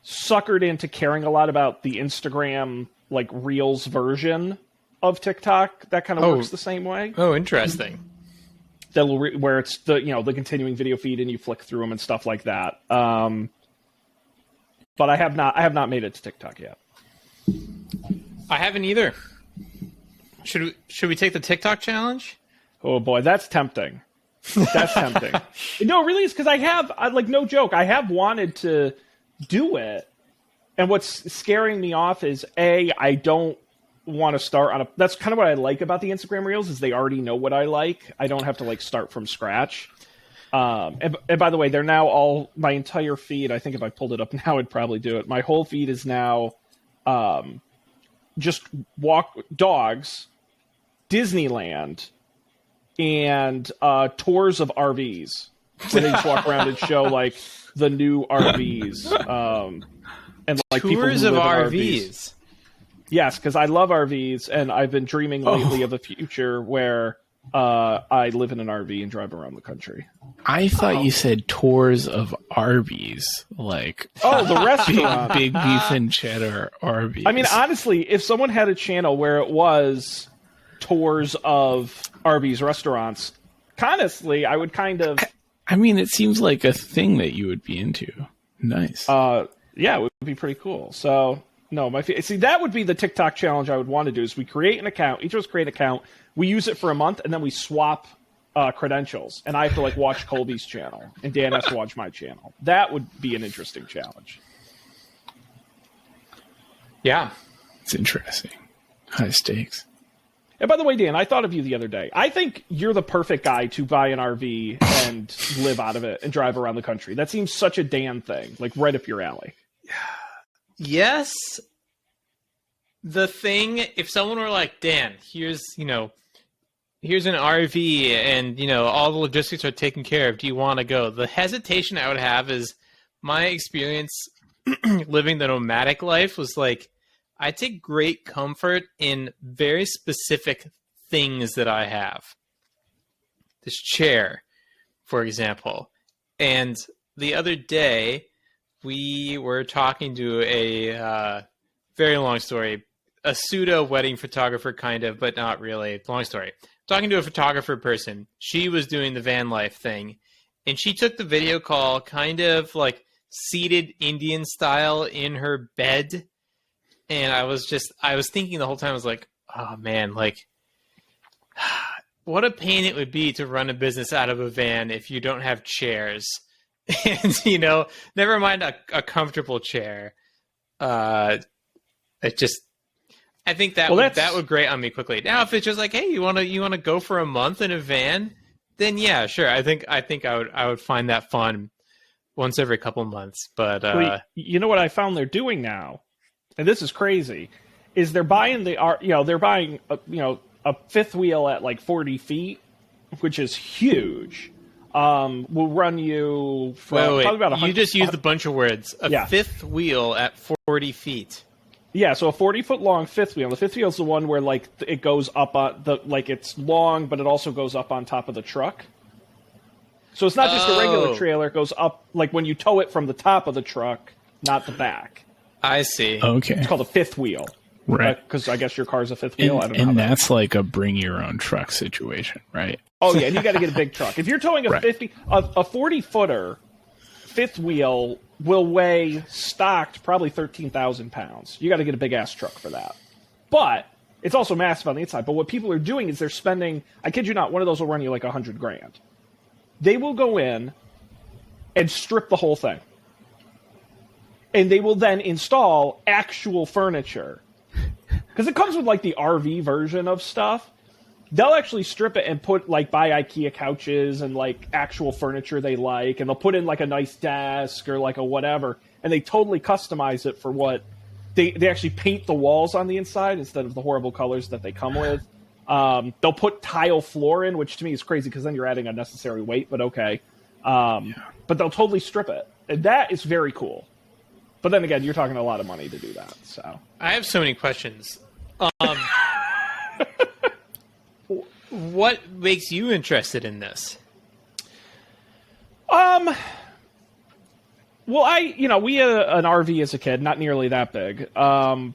suckered into caring a lot about the Instagram like Reels version of TikTok that kind of works the same way. Oh, interesting. Where it's the continuing video feed and you flick through them and stuff like that. But I have not made it to TikTok yet. I haven't either. Should we take the TikTok challenge? Oh boy, that's tempting. That's tempting. No, really, it's because no joke, I have wanted to do it. And what's scaring me off is, I don't want to start on that's kind of what I like about the Instagram Reels, is they already know what I like. I don't have to start from scratch. And by the way, they're now my entire feed, I think if I pulled it up now, I'd probably do it. My whole feed is now just walk dogs, Disneyland, and tours of RVs. Where they just walk around and show the new RVs. And tours people of RVs. Yes, because I love RVs, and I've been dreaming lately of a future where I live in an RV and drive around the country. I thought you said tours of Arby's, the restaurant, big beef and cheddar Arby's. I mean, honestly, if someone had a channel where it was tours of Arby's restaurants, honestly, I would kind of. I mean, it seems like a thing that you would be into. Nice. Yeah, it would be pretty cool. So, no, that would be the TikTok challenge I would want to do, is we create an account, each of us create an account, we use it for a month, and then we swap credentials. And I have to, watch Colby's channel, and Dan has to watch my channel. That would be an interesting challenge. Yeah. It's interesting. High stakes. And by the way, Dan, I thought of you the other day. I think you're the perfect guy to buy an RV and live out of it and drive around the country. That seems such a Dan thing, right up your alley. Yes. The thing, if someone were like, Dan, here's an RV and, all the logistics are taken care of. Do you want to go? The hesitation I would have is my experience living the nomadic life was I take great comfort in very specific things that I have. This chair, for example. And the other day, we were talking to a very long story, a pseudo wedding photographer, kind of, but not really. Long story. talking to a photographer person. She was doing the van life thing, and she took the video call kind of like seated Indian style in her bed. And I was thinking the whole time, I was like, oh man, like, what a pain it would be to run a business out of a van if you don't have chairs. And, never mind a comfortable chair. I think that would grate on me quickly. Now, if it's just like, hey, you want to go for a month in a van, then yeah, sure. I think I would find that fun once every couple months. But you know what I found they're doing now, and this is crazy, is they're buying a fifth wheel at like 40 feet, which is huge. Will run you from probably about 100. You just used a bunch of words. Fifth wheel at 40 feet. Yeah, so a 40-foot long fifth wheel. The fifth wheel is the one where like it goes up on it's long, but it also goes up on top of the truck. So it's not just a regular trailer; it goes up like when you tow it from the top of the truck, not the back. I see. Okay, it's called a fifth wheel, right? Because I guess your car's a fifth wheel. I don't know. And that's like a bring your own truck situation, right? Oh yeah, and you got to get a big truck. If you're towing a 40-footer, fifth wheel will weigh stocked probably 13,000 pounds. You got to get a big ass truck for that. But it's also massive on the inside. But what people are doing is they're spending, I kid you not, one of those will run you like $100,000. They will go in and strip the whole thing. And they will then install actual furniture. Because it comes with like the RV version of stuff. They'll actually strip it and buy IKEA couches and like actual furniture they like, and they'll put in like a nice desk or like a whatever, and they totally customize it for what they actually paint the walls on the inside instead of the horrible colors that they come with. They'll put tile floor in, which to me is crazy because then you're adding unnecessary weight, but okay. But they'll totally strip it. And that is very cool. But then again, you're talking a lot of money to do that. So I have so many questions. What makes you interested in this? Well, we had an RV as a kid, not nearly that big. And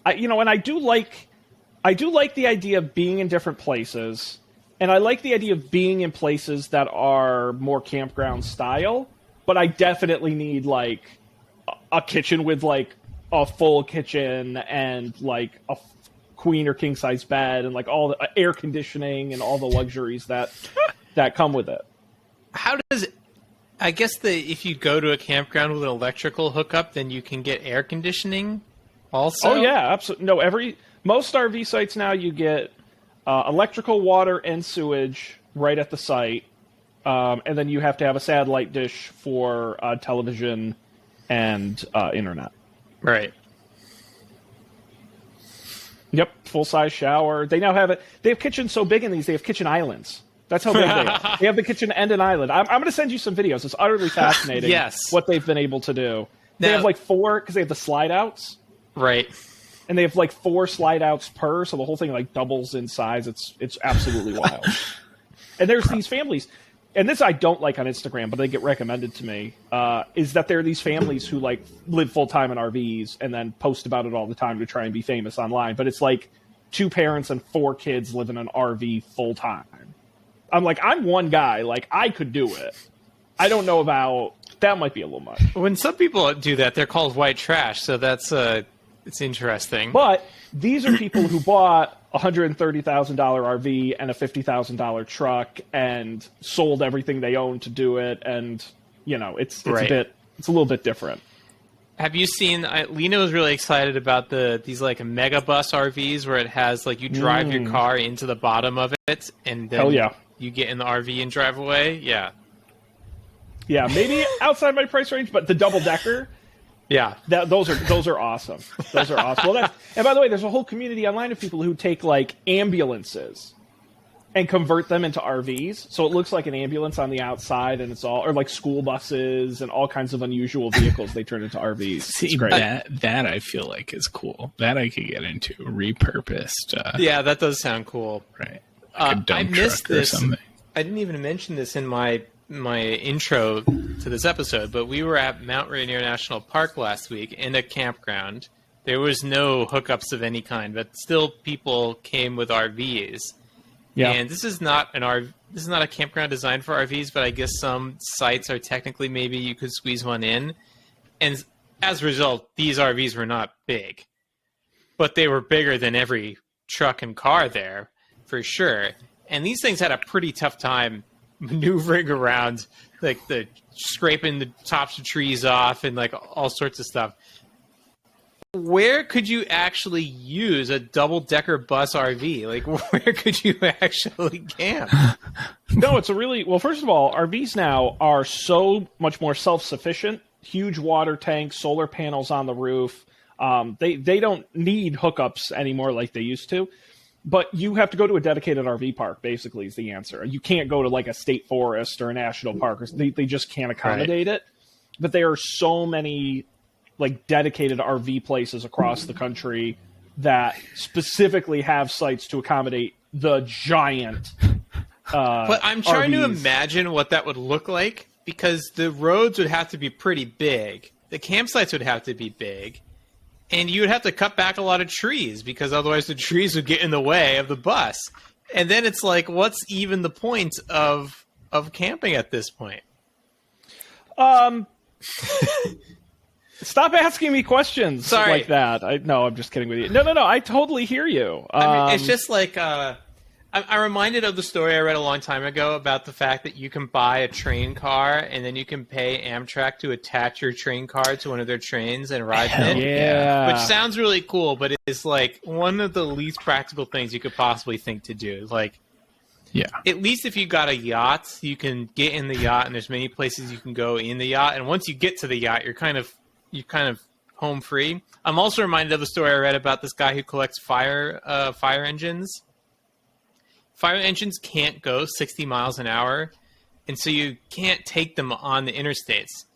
I do like the idea of being in different places, and I like the idea of being in places that are more campground style. But I definitely need like a kitchen with like a full kitchen and like a queen or king size bed and like all the air conditioning and all the luxuries that come with it. How does I guess if you go to a campground with an electrical hookup, then you can get air conditioning also? Oh yeah, absolutely. No, most RV sites now you get electrical, water, and sewage right at the site, and then you have to have a satellite dish for television and internet. Right. Yep, full-size shower. They now have it. They have kitchens so big in these, they have kitchen islands. That's how big they are. They have the kitchen and an island. I'm going to send you some videos. It's utterly fascinating what they've been able to do. They have like 4, because they have the slide-outs. Right. And they have like 4 slide-outs per, so the whole thing like doubles in size. It's absolutely wild. And there's these families, and this I don't like on Instagram, but they get recommended to me, is that there are these families who like live full-time in RVs and then post about it all the time to try and be famous online. But it's like 2 parents and 4 kids live in an RV full-time. I'm like, I'm one guy. Like, I could do it. I don't know about... That might be a little much. When some people do that, they're called white trash, so that's... it's interesting. But these are people who bought a $130,000 RV and a $50,000 truck and sold everything they owned to do it, and it's a little bit different. Have you seen? Lena was really excited about these like mega bus RVs where it has like you drive your car into the bottom of it, and then you get in the RV and drive away. Yeah, maybe outside my price range, but the double decker. Yeah, those are awesome. Those are awesome. Well, and by the way, there's a whole community online of people who take like ambulances and convert them into RVs, so it looks like an ambulance on the outside, and it's all or like school buses and all kinds of unusual vehicles they turn into RVs. See, that I feel like is cool. That I could get into repurposed. Yeah, that does sound cool. Right, like a dump I missed truck or this. something. I didn't even mention this in my intro to this episode, but we were at Mount Rainier National Park last week in a campground. There was no hookups of any kind, but still people came with RVs. Yeah. And this is not this is not a campground designed for RVs, but I guess some sites are technically maybe you could squeeze one in. And as a result, these RVs were not big, but they were bigger than every truck and car there for sure. And these things had a pretty tough time maneuvering around, like the scraping the tops of trees off and like all sorts of stuff. Where could you actually use a double-decker bus RV? Like, where could you actually camp? No, it's a really well. First of all, RVs now are so much more self-sufficient. Huge water tanks, solar panels on the roof. They don't need hookups anymore like they used to. But you have to go to a dedicated RV park. Basically, is the answer. You can't go to like a state forest or a national park. They just can't accommodate it. But there are so many like dedicated RV places across the country that specifically have sites to accommodate the giant. But I'm trying to RVs. imagine what that would look like, because the roads would have to be pretty big. The campsites would have to be big. And you would have to cut back a lot of trees, because otherwise the trees would get in the way of the bus. And then it's like, what's even the point of camping at this point? Stop asking me questions Sorry. like that. I'm just kidding with you. No. I totally hear you. I mean, it's just like I'm reminded of the story I read a long time ago about the fact that you can buy a train car and then you can pay Amtrak to attach your train car to one of their trains and ride in it. yeah. Which sounds really cool, but it's like one of the least practical things you could possibly think to do. Like, Yeah. at least if you got a yacht, you can get in the yacht, and there's many places you can go in the yacht. And once you get to the yacht, you're kind of home free. I'm also reminded of the story I read about this guy who collects fire engines. Fire engines can't go 60 miles an hour, and so you can't take them on the interstates.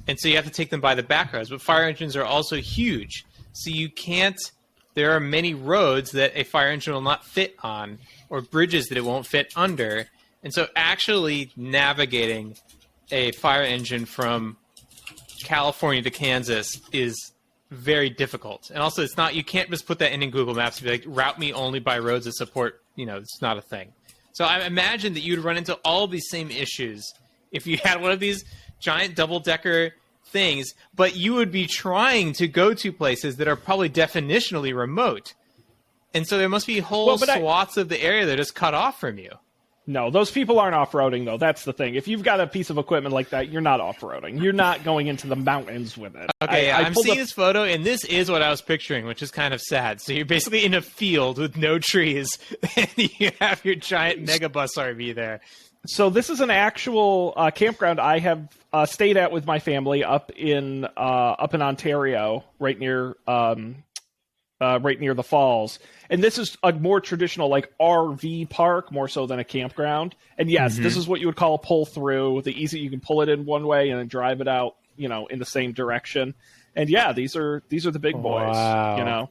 And so you have to take them by the back roads. But fire engines are also huge, so you can't. There are many roads that a fire engine will not fit on, or bridges that it won't fit under. And so actually navigating a fire engine from California to Kansas is very difficult. And also, it's not, you can't just put that in Google Maps and be like, route me only by roads that support, it's not a thing. So I imagine that you'd run into all of these same issues if you had one of these giant double-decker things, but you would be trying to go to places that are probably definitionally remote. And so there must be whole swaths of the area that are just cut off from you. No, those people aren't off-roading, though. That's the thing. If you've got a piece of equipment like that, you're not off-roading. You're not going into the mountains with it. Okay, I'm seeing this photo, and this is what I was picturing, which is kind of sad. So you're basically in a field with no trees, and you have your giant megabus RV there. So this is an actual campground I have stayed at with my family up in Ontario, right near the falls. And this is a more traditional like RV park, more so than a campground. And yes, this is what you would call a pull through. You can pull it in one way and then drive it out, in the same direction. And yeah, these are the big boys, Wow.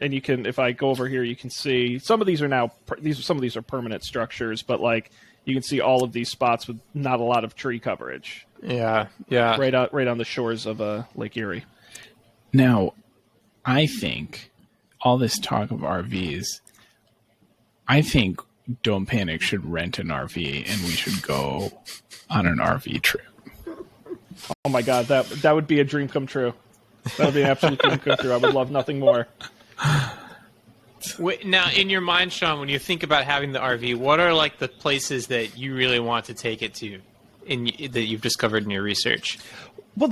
And you can, if I go over here, you can see some of these are now some of these are permanent structures, but like you can see all of these spots with not a lot of tree coverage. Yeah. Right on the shores of Lake Erie. Now, I think all this talk of RVs, I think Don't Panic should rent an RV and we should go on an RV trip. Oh my God, that would be a dream come true. That would be an absolute dream come true. I would love nothing more. Wait, now, in your mind, Sean, when you think about having the RV, what are like the places that you really want to take it to, that you've discovered in your research? Well,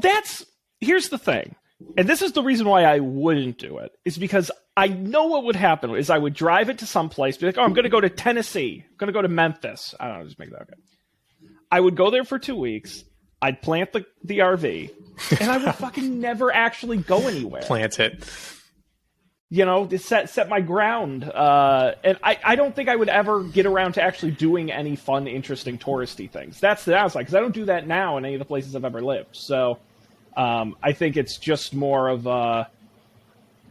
here's the thing. And this is the reason why I wouldn't do it, is because I know what would happen is I would drive it to some place, be like, I'm going to go to Tennessee. I'm going to go to Memphis. I don't know, just make that okay. I would go there for 2 weeks. I'd plant the RV, and I would fucking never actually go anywhere. Plant it. To set my ground. And I don't think I would ever get around to actually doing any fun, interesting, touristy things. That's the downside, because I don't do that now in any of the places I've ever lived. So I think it's just more of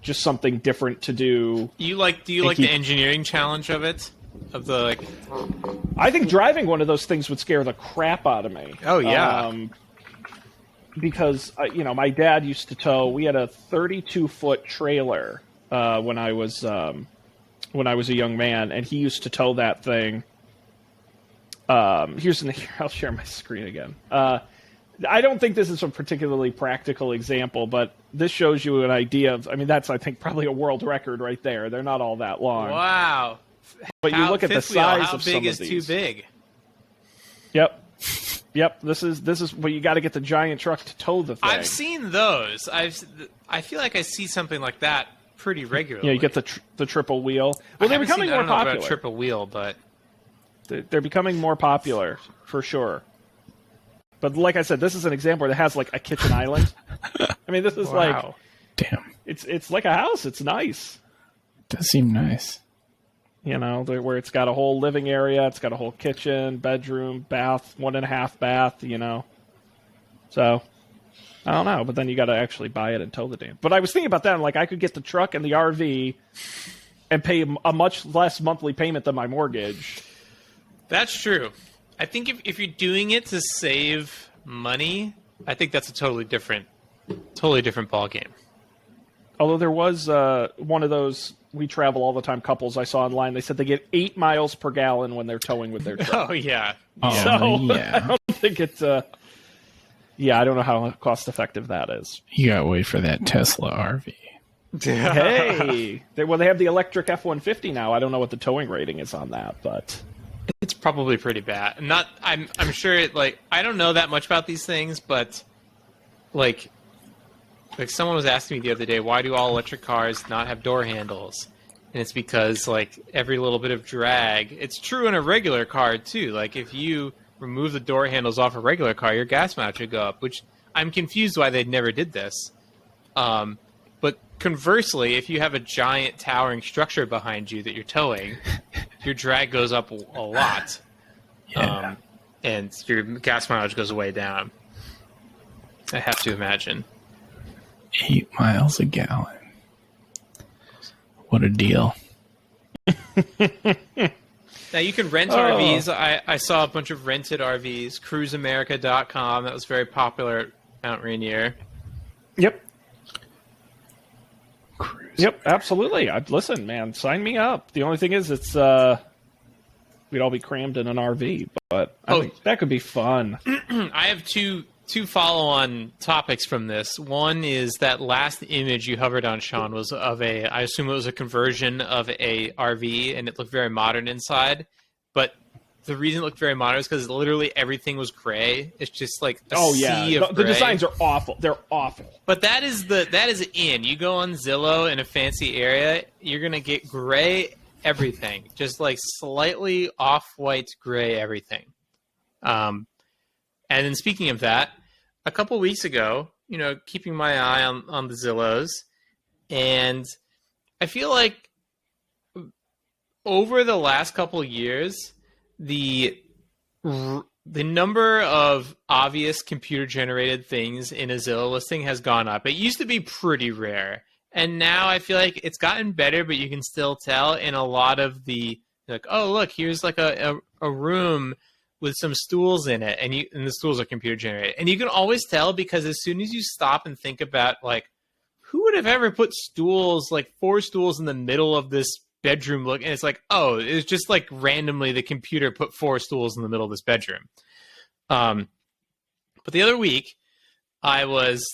just something different to do. Do you like the engineering challenge of it? Of the like, I think driving one of those things would scare the crap out of me. Oh yeah. Because my dad used to tow. We had a 32-foot trailer when I was when I was a young man, and he used to tow that thing. I'll share my screen again. I don't think this is a particularly practical example, but this shows you an idea of. I mean, that's I think probably a world record right there. They're not all that long. Wow! But you look at the size how of big some is of these. too big? Yep. This is well, you got to get the giant truck to tow the thing. I've seen those. I feel like I see something like that pretty regularly. Yeah, you get the triple wheel. Well, they're becoming more I don't know popular. about triple wheel, but They're becoming more popular for sure. But like I said, this is an example where it has like a kitchen island. I mean, this is like Damn. it's like a house. It's nice. Does seem nice. You know, where it's got a whole living area, it's got a whole kitchen, bedroom, bath, 1.5 bath. You know, so I don't know. But then you got to actually buy it and tow the damn. But I was thinking about that. Like, I could get the truck and the RV and pay a much less monthly payment than my mortgage. that's true. I think if you're doing it to save money, I think that's a totally different ballgame. Although there was one of those we travel all the time couples I saw online. They said they get 8 miles per gallon when they're towing with their truck. Oh yeah. Oh, So yeah. I don't think it's. Yeah, I don't know how cost effective that is. You gotta wait for that Tesla RV. Hey, they have the electric F-150 now. I don't know what the towing rating is on that, but It's probably pretty bad. I'm sure I don't know that much about these things, but like someone was asking me the other day, why do all electric cars not have door handles? And it's because like every little bit of drag. It's true in a regular car too. Like if you remove the door handles off a regular car, your gas mileage would go up, which I'm confused why they never did this. But conversely, if you have a giant towering structure behind you that you're towing, your drag goes up a lot. Yeah. And your gas mileage goes way down. I have to imagine. 8 miles a gallon. What a deal. Now you can rent RVs. I saw a bunch of rented RVs. CruiseAmerica.com. That was very popular at Mount Rainier. yep, Cruise. yep, absolutely. Listen, man, sign me up. The only thing is, it's we'd all be crammed in an RV, but I think that could be fun. I have two follow-on topics from this. One is that last image you hovered on, Sean, was of I assume it was a conversion of a RV, and it looked very modern inside. But the reason it looked very modern is because literally everything was gray. It's just like a sea of the gray. designs are awful. They're awful. But that is in. You go on Zillow in a fancy area, you're gonna get gray everything, just like slightly off-white gray everything. And then speaking of that, a couple weeks ago, keeping my eye on the Zillows, and I feel like over the last couple of years, the number of obvious computer-generated things in a Zillow listing has gone up. It used to be pretty rare, and now I feel like it's gotten better, but you can still tell in a lot of the, like, oh, look, here's like a room with some stools in it, and the stools are computer generated. And you can always tell because as soon as you stop and think about, like, who would have ever put stools, like 4 stools in the middle of this bedroom look? And it's like, oh, it's just like randomly the computer put 4 stools in the middle of this bedroom. But the other week, I was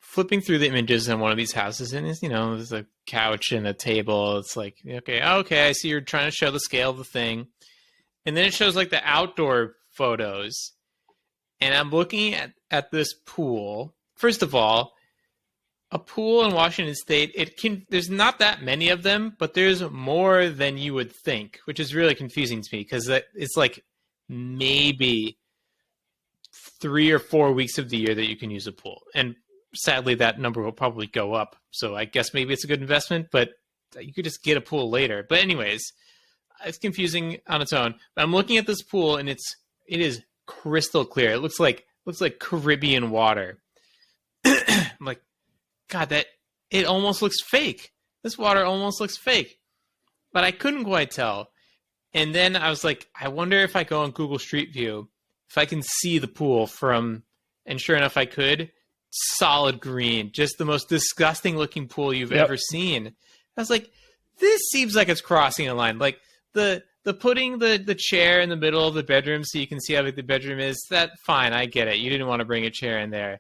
flipping through the images in one of these houses, and it's, there's a couch and a table. It's like, okay, I see you're trying to show the scale of the thing. And then it shows like the outdoor photos. And I'm looking at this pool. First of all, a pool in Washington State, there's not that many of them, but there's more than you would think, which is really confusing to me because it's like maybe 3 or 4 weeks of the year that you can use a pool. And sadly, that number will probably go up. So I guess maybe it's a good investment, but you could just get a pool later. But anyways, it's confusing on its own. But I'm looking at this pool, and it is crystal clear. It looks like Caribbean water. I'm like, God, it almost looks fake. This water almost looks fake. But I couldn't quite tell. And then I was like, I wonder if I go on Google Street View, if I can see the pool from, and sure enough, I could. Solid green, just the most disgusting looking pool you've ever seen. I was like, this seems like it's crossing a line. Like the putting the chair in the middle of the bedroom so you can see how big the bedroom is, that fine, I get it. You didn't want to bring a chair in there.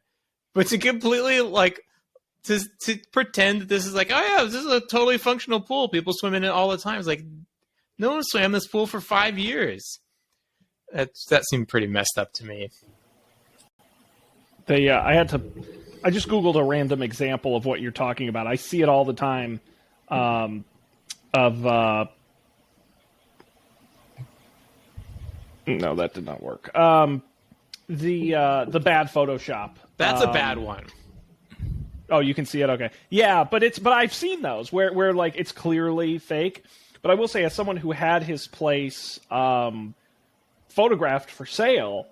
But to completely like to pretend that this is like, oh yeah, this is a totally functional pool. People swim in it all the time. It's like, no one swam this pool for 5 years. That seemed pretty messed up to me. I just Googled a random example of what you're talking about. I see it all the time. No, that did not work. The bad Photoshop. That's a bad one. Oh, you can see it. Okay, yeah, but I've seen those where like it's clearly fake. But I will say, as someone who had his place photographed for sale,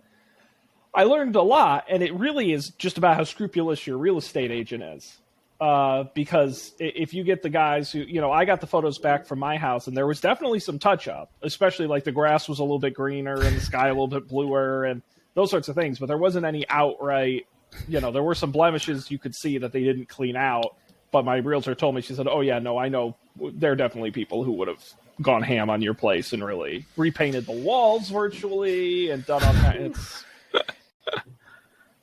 I learned a lot, and it really is just about how scrupulous your real estate agent is. Because if you get the guys who, I got the photos back from my house, and there was definitely some touch-up, especially like the grass was a little bit greener and the sky a little bit bluer and those sorts of things. But there wasn't any outright, there were some blemishes you could see that they didn't clean out. But my realtor told me, she said, oh, yeah, no, I know there are definitely people who would have gone ham on your place and really repainted the walls virtually and done all kinds.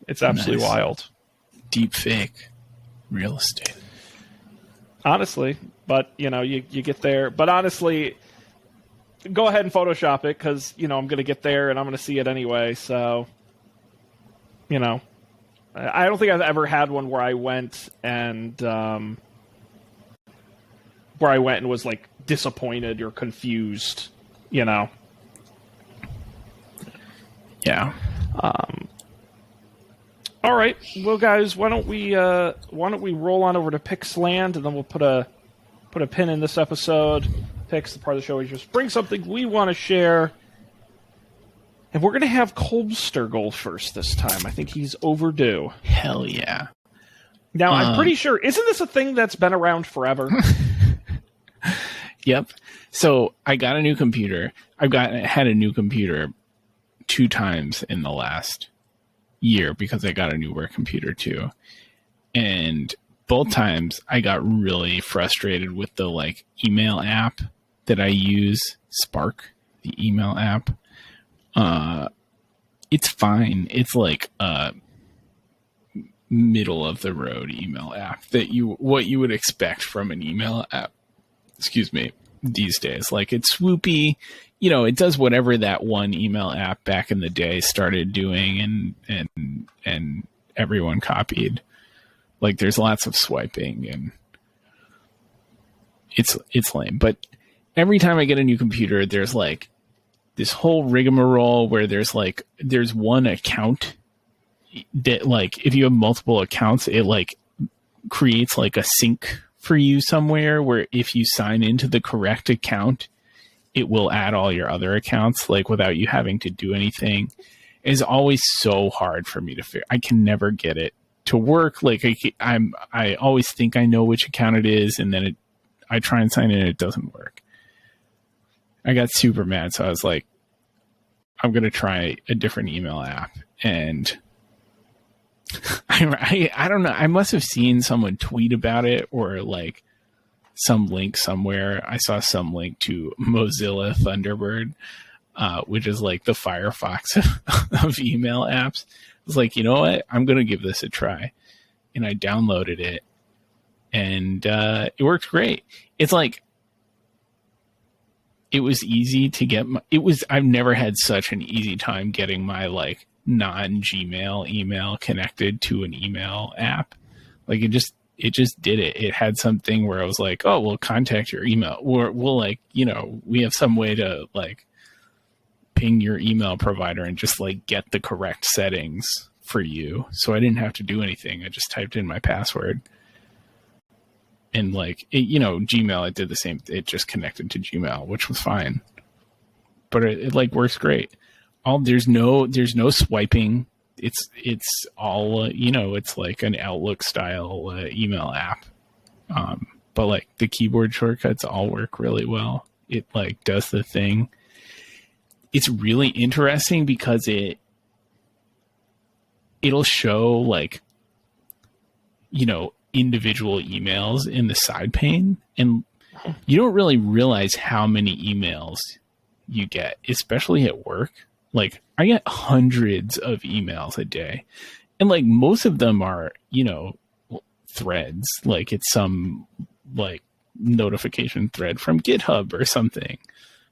It's absolutely wild. Deep fake real estate. Honestly, but, you get there. But honestly, go ahead and Photoshop it because, I'm going to get there and I'm going to see it anyway. So, I don't think I've ever had one where I went and was like disappointed or confused, Yeah. All right, well, guys, why don't we roll on over to Pixland, and then we'll put a pin in this episode. Pix, the part of the show, we just bring something we want to share. And we're going to have Colbster go first this time. I think he's overdue. Hell yeah. Now, I'm pretty sure, isn't this a thing that's been around forever? Yep. So I got a new computer. Had a new computer 2 times in the last year because I got a new work computer too. And both times I got really frustrated with the like email app that I use, Spark, the email app. It's fine. It's like a middle of the road email app what you would expect from an email app. Excuse me. These days, like it's swoopy, it does whatever that one email app back in the day started doing, and everyone copied. Like there's lots of swiping, and it's lame. But every time I get a new computer, there's like this whole rigmarole where there's one account that, like, if you have multiple accounts, it like creates like a sync for you somewhere where if you sign into the correct account, it will add all your other accounts, like without you having to do anything. It's always so hard for me to figure. I can never get it to work. Like I always think I know which account it is, and then I try and sign in and it doesn't work. I got super mad, so I was like, I'm going to try a different email app. And I don't know. I must have seen someone tweet about it or like some link somewhere. I saw some link to Mozilla Thunderbird, which is like the Firefox of email apps. I was like, you know what? I'm going to give this a try. And I downloaded it, and it worked great. It's like, it was easy to get I've never had such an easy time getting my like non-Gmail email connected to an email app. Like it just did it. It had something where I was like, oh, we'll contact your email. We'll like, we have some way to like ping your email provider and just like get the correct settings for you. So I didn't have to do anything. I just typed in my password. And like, Gmail, it did the same. It just connected to Gmail, which was fine. But it like works great. There's no swiping. It's all, it's like an Outlook style email app. But like the keyboard shortcuts all work really well. It like does the thing. It's really interesting because it'll show like, individual emails in the side pane. And you don't really realize how many emails you get, especially at work. Like, I get hundreds of emails a day, and like most of them are, threads. Like, it's some like notification thread from GitHub or something,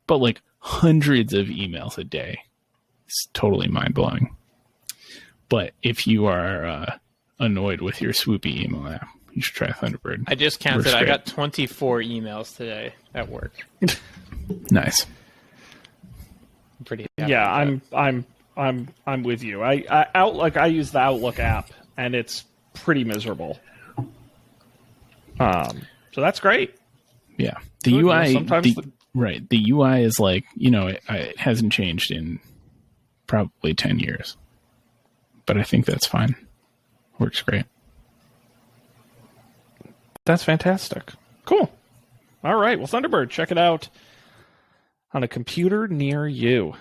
but like hundreds of emails a day. It's totally mind blowing. But if you are annoyed with your swoopy email app, you should try Thunderbird. I just counted. I got 24 emails today at work. Nice. I'm pretty happy Yeah, with that. I'm with you. I use the Outlook app, and it's pretty miserable. So that's great. Yeah, the Good, UI. sometimes Right, the UI is like, it hasn't changed in probably 10 years, but I think that's fine. Works great. That's fantastic. Cool. All right. Well, Thunderbird, check it out on a computer near you.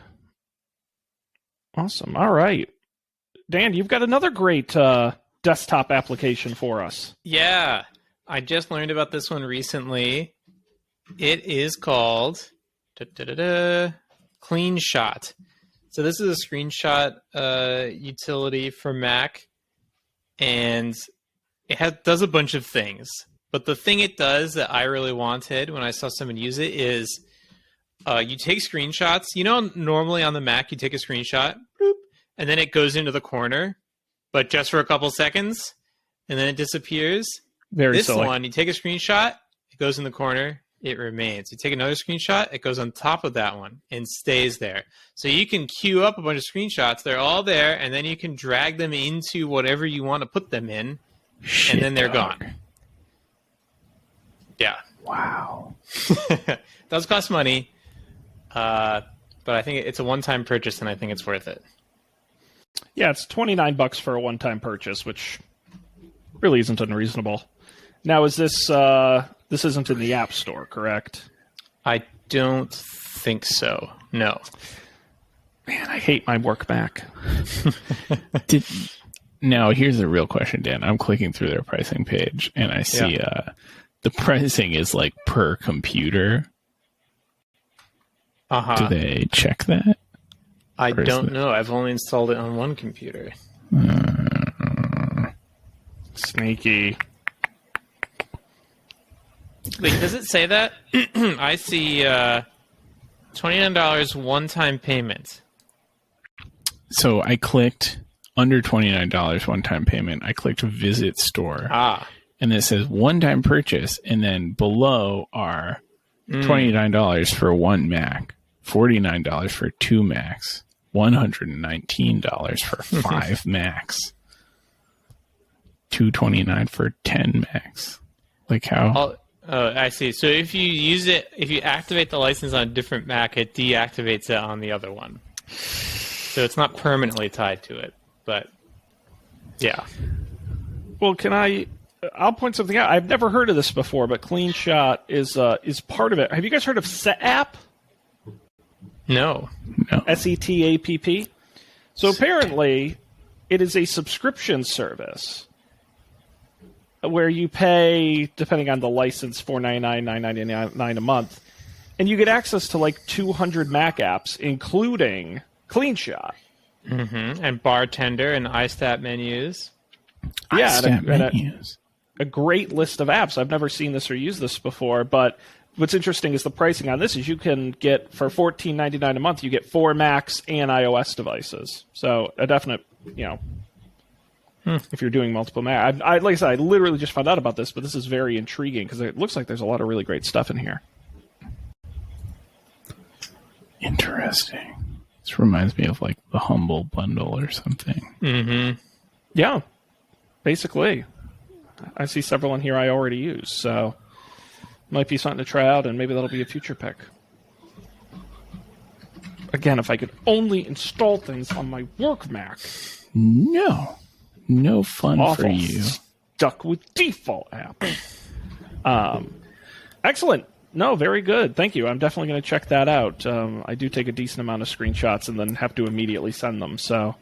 Awesome. All right. Dan, you've got another great desktop application for us. Yeah, I just learned about this one recently. It is called CleanShot. So this is a screenshot utility for Mac, and it does a bunch of things. But the thing it does that I really wanted when I saw someone use it is you take screenshots. Normally on the Mac, you take a screenshot, boop, and then it goes into the corner, but just for a couple seconds, and then it disappears. This silly. One, you take a screenshot, it goes in the corner, it remains. You take another screenshot, it goes on top of that one and stays there. So you can queue up a bunch of screenshots. They're all there, and then you can drag them into whatever you want to put them in, and then they're gone. Yeah. Wow. Does cost money, but I think it's a one-time purchase, and I think it's worth it. Yeah, it's $29 for a one-time purchase, which really isn't unreasonable. Now, is this this isn't in the App Store, correct? I don't think so. No. Man, I hate my work Mac. Now, here's a real question, Dan. I'm clicking through their pricing page, and I see the pricing is like per computer. Uh-huh. Do they check that? I don't know. I've only installed it on one computer. Sneaky. Wait, does it say that? I see $29 one-time payment. So I clicked under $29 one-time payment. I clicked visit store. And it says one-time purchase. And then below are $29 for one Mac, $49 for two Macs, $119 for five Macs, $229 for 10 Macs. Like how? I see. So if you activate the license on a different Mac, it deactivates it on the other one. So it's not permanently tied to it, but yeah. Well, I'll point something out. I've never heard of this before, but CleanShot is part of it. Have you guys heard of SetApp? No. SETAPP? So apparently, it is a subscription service where you pay, depending on the license, $4.99, $9.99 a month, and you get access to like 200 Mac apps, including CleanShot. Mm-hmm. And Bartender and iStat menus. Yeah, iStat menus. A great list of apps. I've never seen this or used this before, but what's interesting is the pricing on this is you can get, for $14.99 a month, you get 4 Macs and iOS devices. So a definite, if you're doing multiple Mac. Like I said, I literally just found out about this, but this is very intriguing because it looks like there's a lot of really great stuff in here. Interesting. This reminds me of like the Humble Bundle or something. Mm-hmm. Yeah, basically. I see several in here I already use, so might be something to try out, and maybe that'll be a future pick. Again, if I could only install things on my work Mac. No fun Awful. for you. Stuck with default app. Excellent. No, very good. Thank you. I'm definitely going to check that out. I do take a decent amount of screenshots and then have to immediately send them. So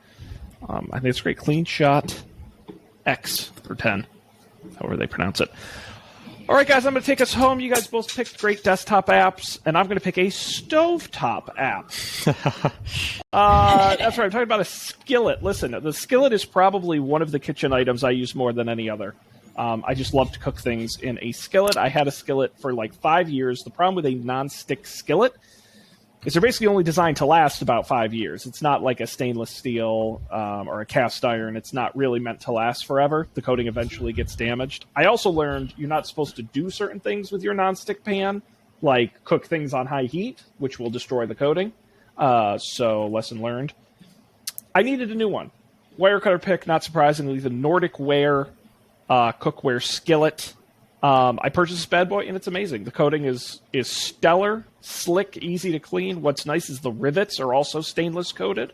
I think it's great. CleanShot X or 10, however they pronounce it. All right, guys, I'm going to take us home. You guys both picked great desktop apps, and I'm going to pick a stovetop app. That's right. I'm talking about a skillet. Listen, the skillet is probably one of the kitchen items I use more than any other. I just love to cook things in a skillet. I had a skillet for like 5 years. The problem with a non-stick skillet is they're basically only designed to last about 5 years. It's not like a stainless steel or a cast iron. It's not really meant to last forever. The coating eventually gets damaged. I also learned you're not supposed to do certain things with your nonstick pan, like cook things on high heat, which will destroy the coating. So lesson learned. I needed a new one. Wirecutter pick, not surprisingly, the Nordic Ware cookware skillet. I purchased this bad boy, and it's amazing. The coating is stellar, slick, easy to clean. What's nice is the rivets are also stainless coated,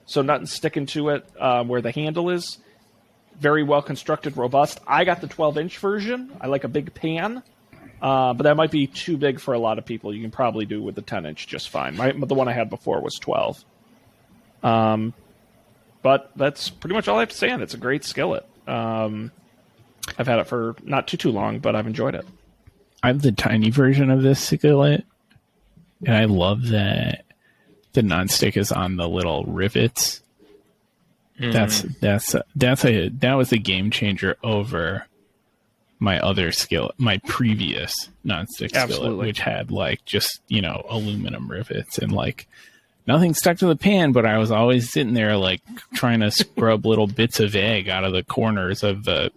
so nothing sticking to it where the handle is. Very well constructed, robust. I got the 12-inch version. I like a big pan, but that might be too big for a lot of people. You can probably do with the 10-inch just fine. The one I had before was 12. But that's pretty much all I have to say on it. It's a great skillet. I've had it for not too long, but I've enjoyed it. I have the tiny version of this skillet, and I love that the nonstick is on the little rivets. That was a game changer over my other skillet, my previous nonstick skillet, which had like just aluminum rivets and like nothing stuck to the pan. But I was always sitting there like trying to scrub little bits of egg out of the corners of the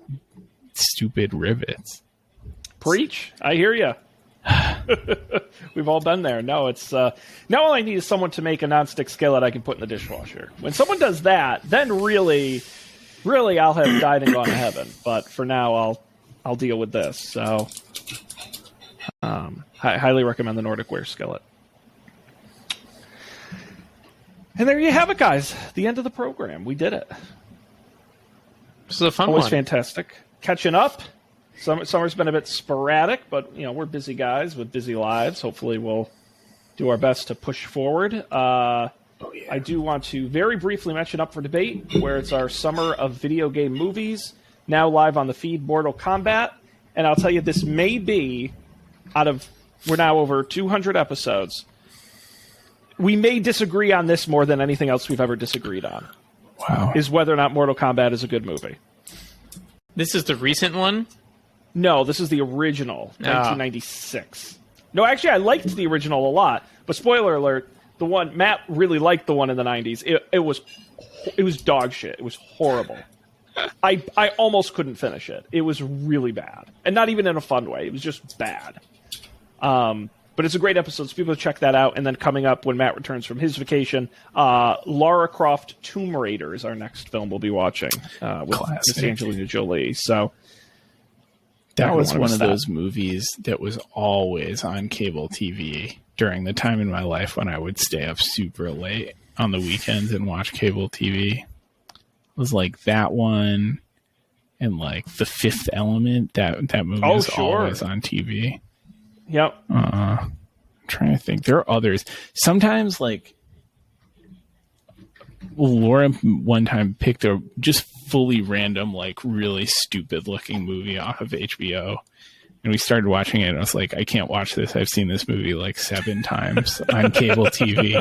stupid rivets. Preach. I hear you. We've all been there. No, it's now all I need is someone to make a nonstick skillet I can put in the dishwasher. When someone does that, then really I'll have died and gone to heaven. But for now, I'll deal with this. So I highly recommend the Nordic Ware skillet. And there you have it, guys. The end of the program. We did it. This is a fun Always one. fantastic. Catching up. Summer's been a bit sporadic, but we're busy guys with busy lives. Hopefully we'll do our best to push forward. I do want to very briefly mention Up for Debate, where it's our summer of video game movies, now live on the feed, Mortal Kombat. And I'll tell you, this may be, we're now over 200 episodes, we may disagree on this more than anything else we've ever disagreed on. Wow. Is whether or not Mortal Kombat is a good movie. This is the recent one? No, this is the original, 1996. No, actually, I liked the original a lot. But spoiler alert, the one Matt really liked the one in the 90s. It was dog shit. It was horrible. I almost couldn't finish it. It was really bad, and not even in a fun way. It was just bad. But it's a great episode, so people check that out. And then coming up when Matt returns from his vacation, Lara Croft Tomb Raider is our next film we'll be watching with Miss Angelina Jolie. So that was one of those movies that was always on cable TV during the time in my life when I would stay up super late on the weekends and watch cable TV. It was like that one and like The Fifth Element. That movie was always on TV. Yep. I'm trying to think. There are others. Sometimes, like, Laura one time picked a just fully random, like, really stupid-looking movie off of HBO. And we started watching it, and I was like, I can't watch this. I've seen this movie, like, 7 times on cable TV.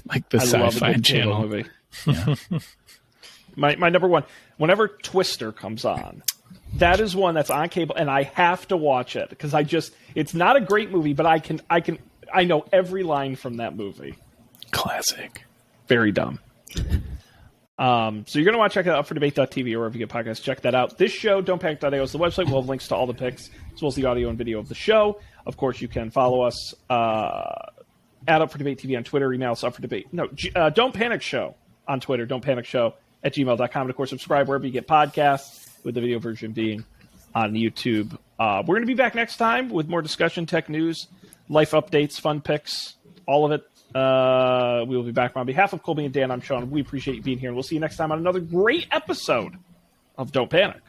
Like the Sci-Fi Channel. Movie. Yeah. My number one, whenever Twister comes on, that is one that's on cable, and I have to watch it because it's not a great movie, but I know every line from that movie. Classic. Very dumb. So you're going to want to check that out for debate.tv or wherever you get podcasts. Check that out. This show, don'tpanic.io, is the website. We'll have links to all the picks, as well as the audio and video of the show. Of course, you can follow us at Up for Debate TV on Twitter. Email us Up for Debate. No, Don't Panic Show on Twitter. Don't Panic Show at gmail.com. And, of course, subscribe wherever you get podcasts, with the video version being on YouTube. We're going to be back next time with more discussion, tech news, life updates, fun picks, all of it. We will be back on behalf of Colby and Dan. I'm Sean. We appreciate you being here, and we'll see you next time on another great episode of Don't Panic.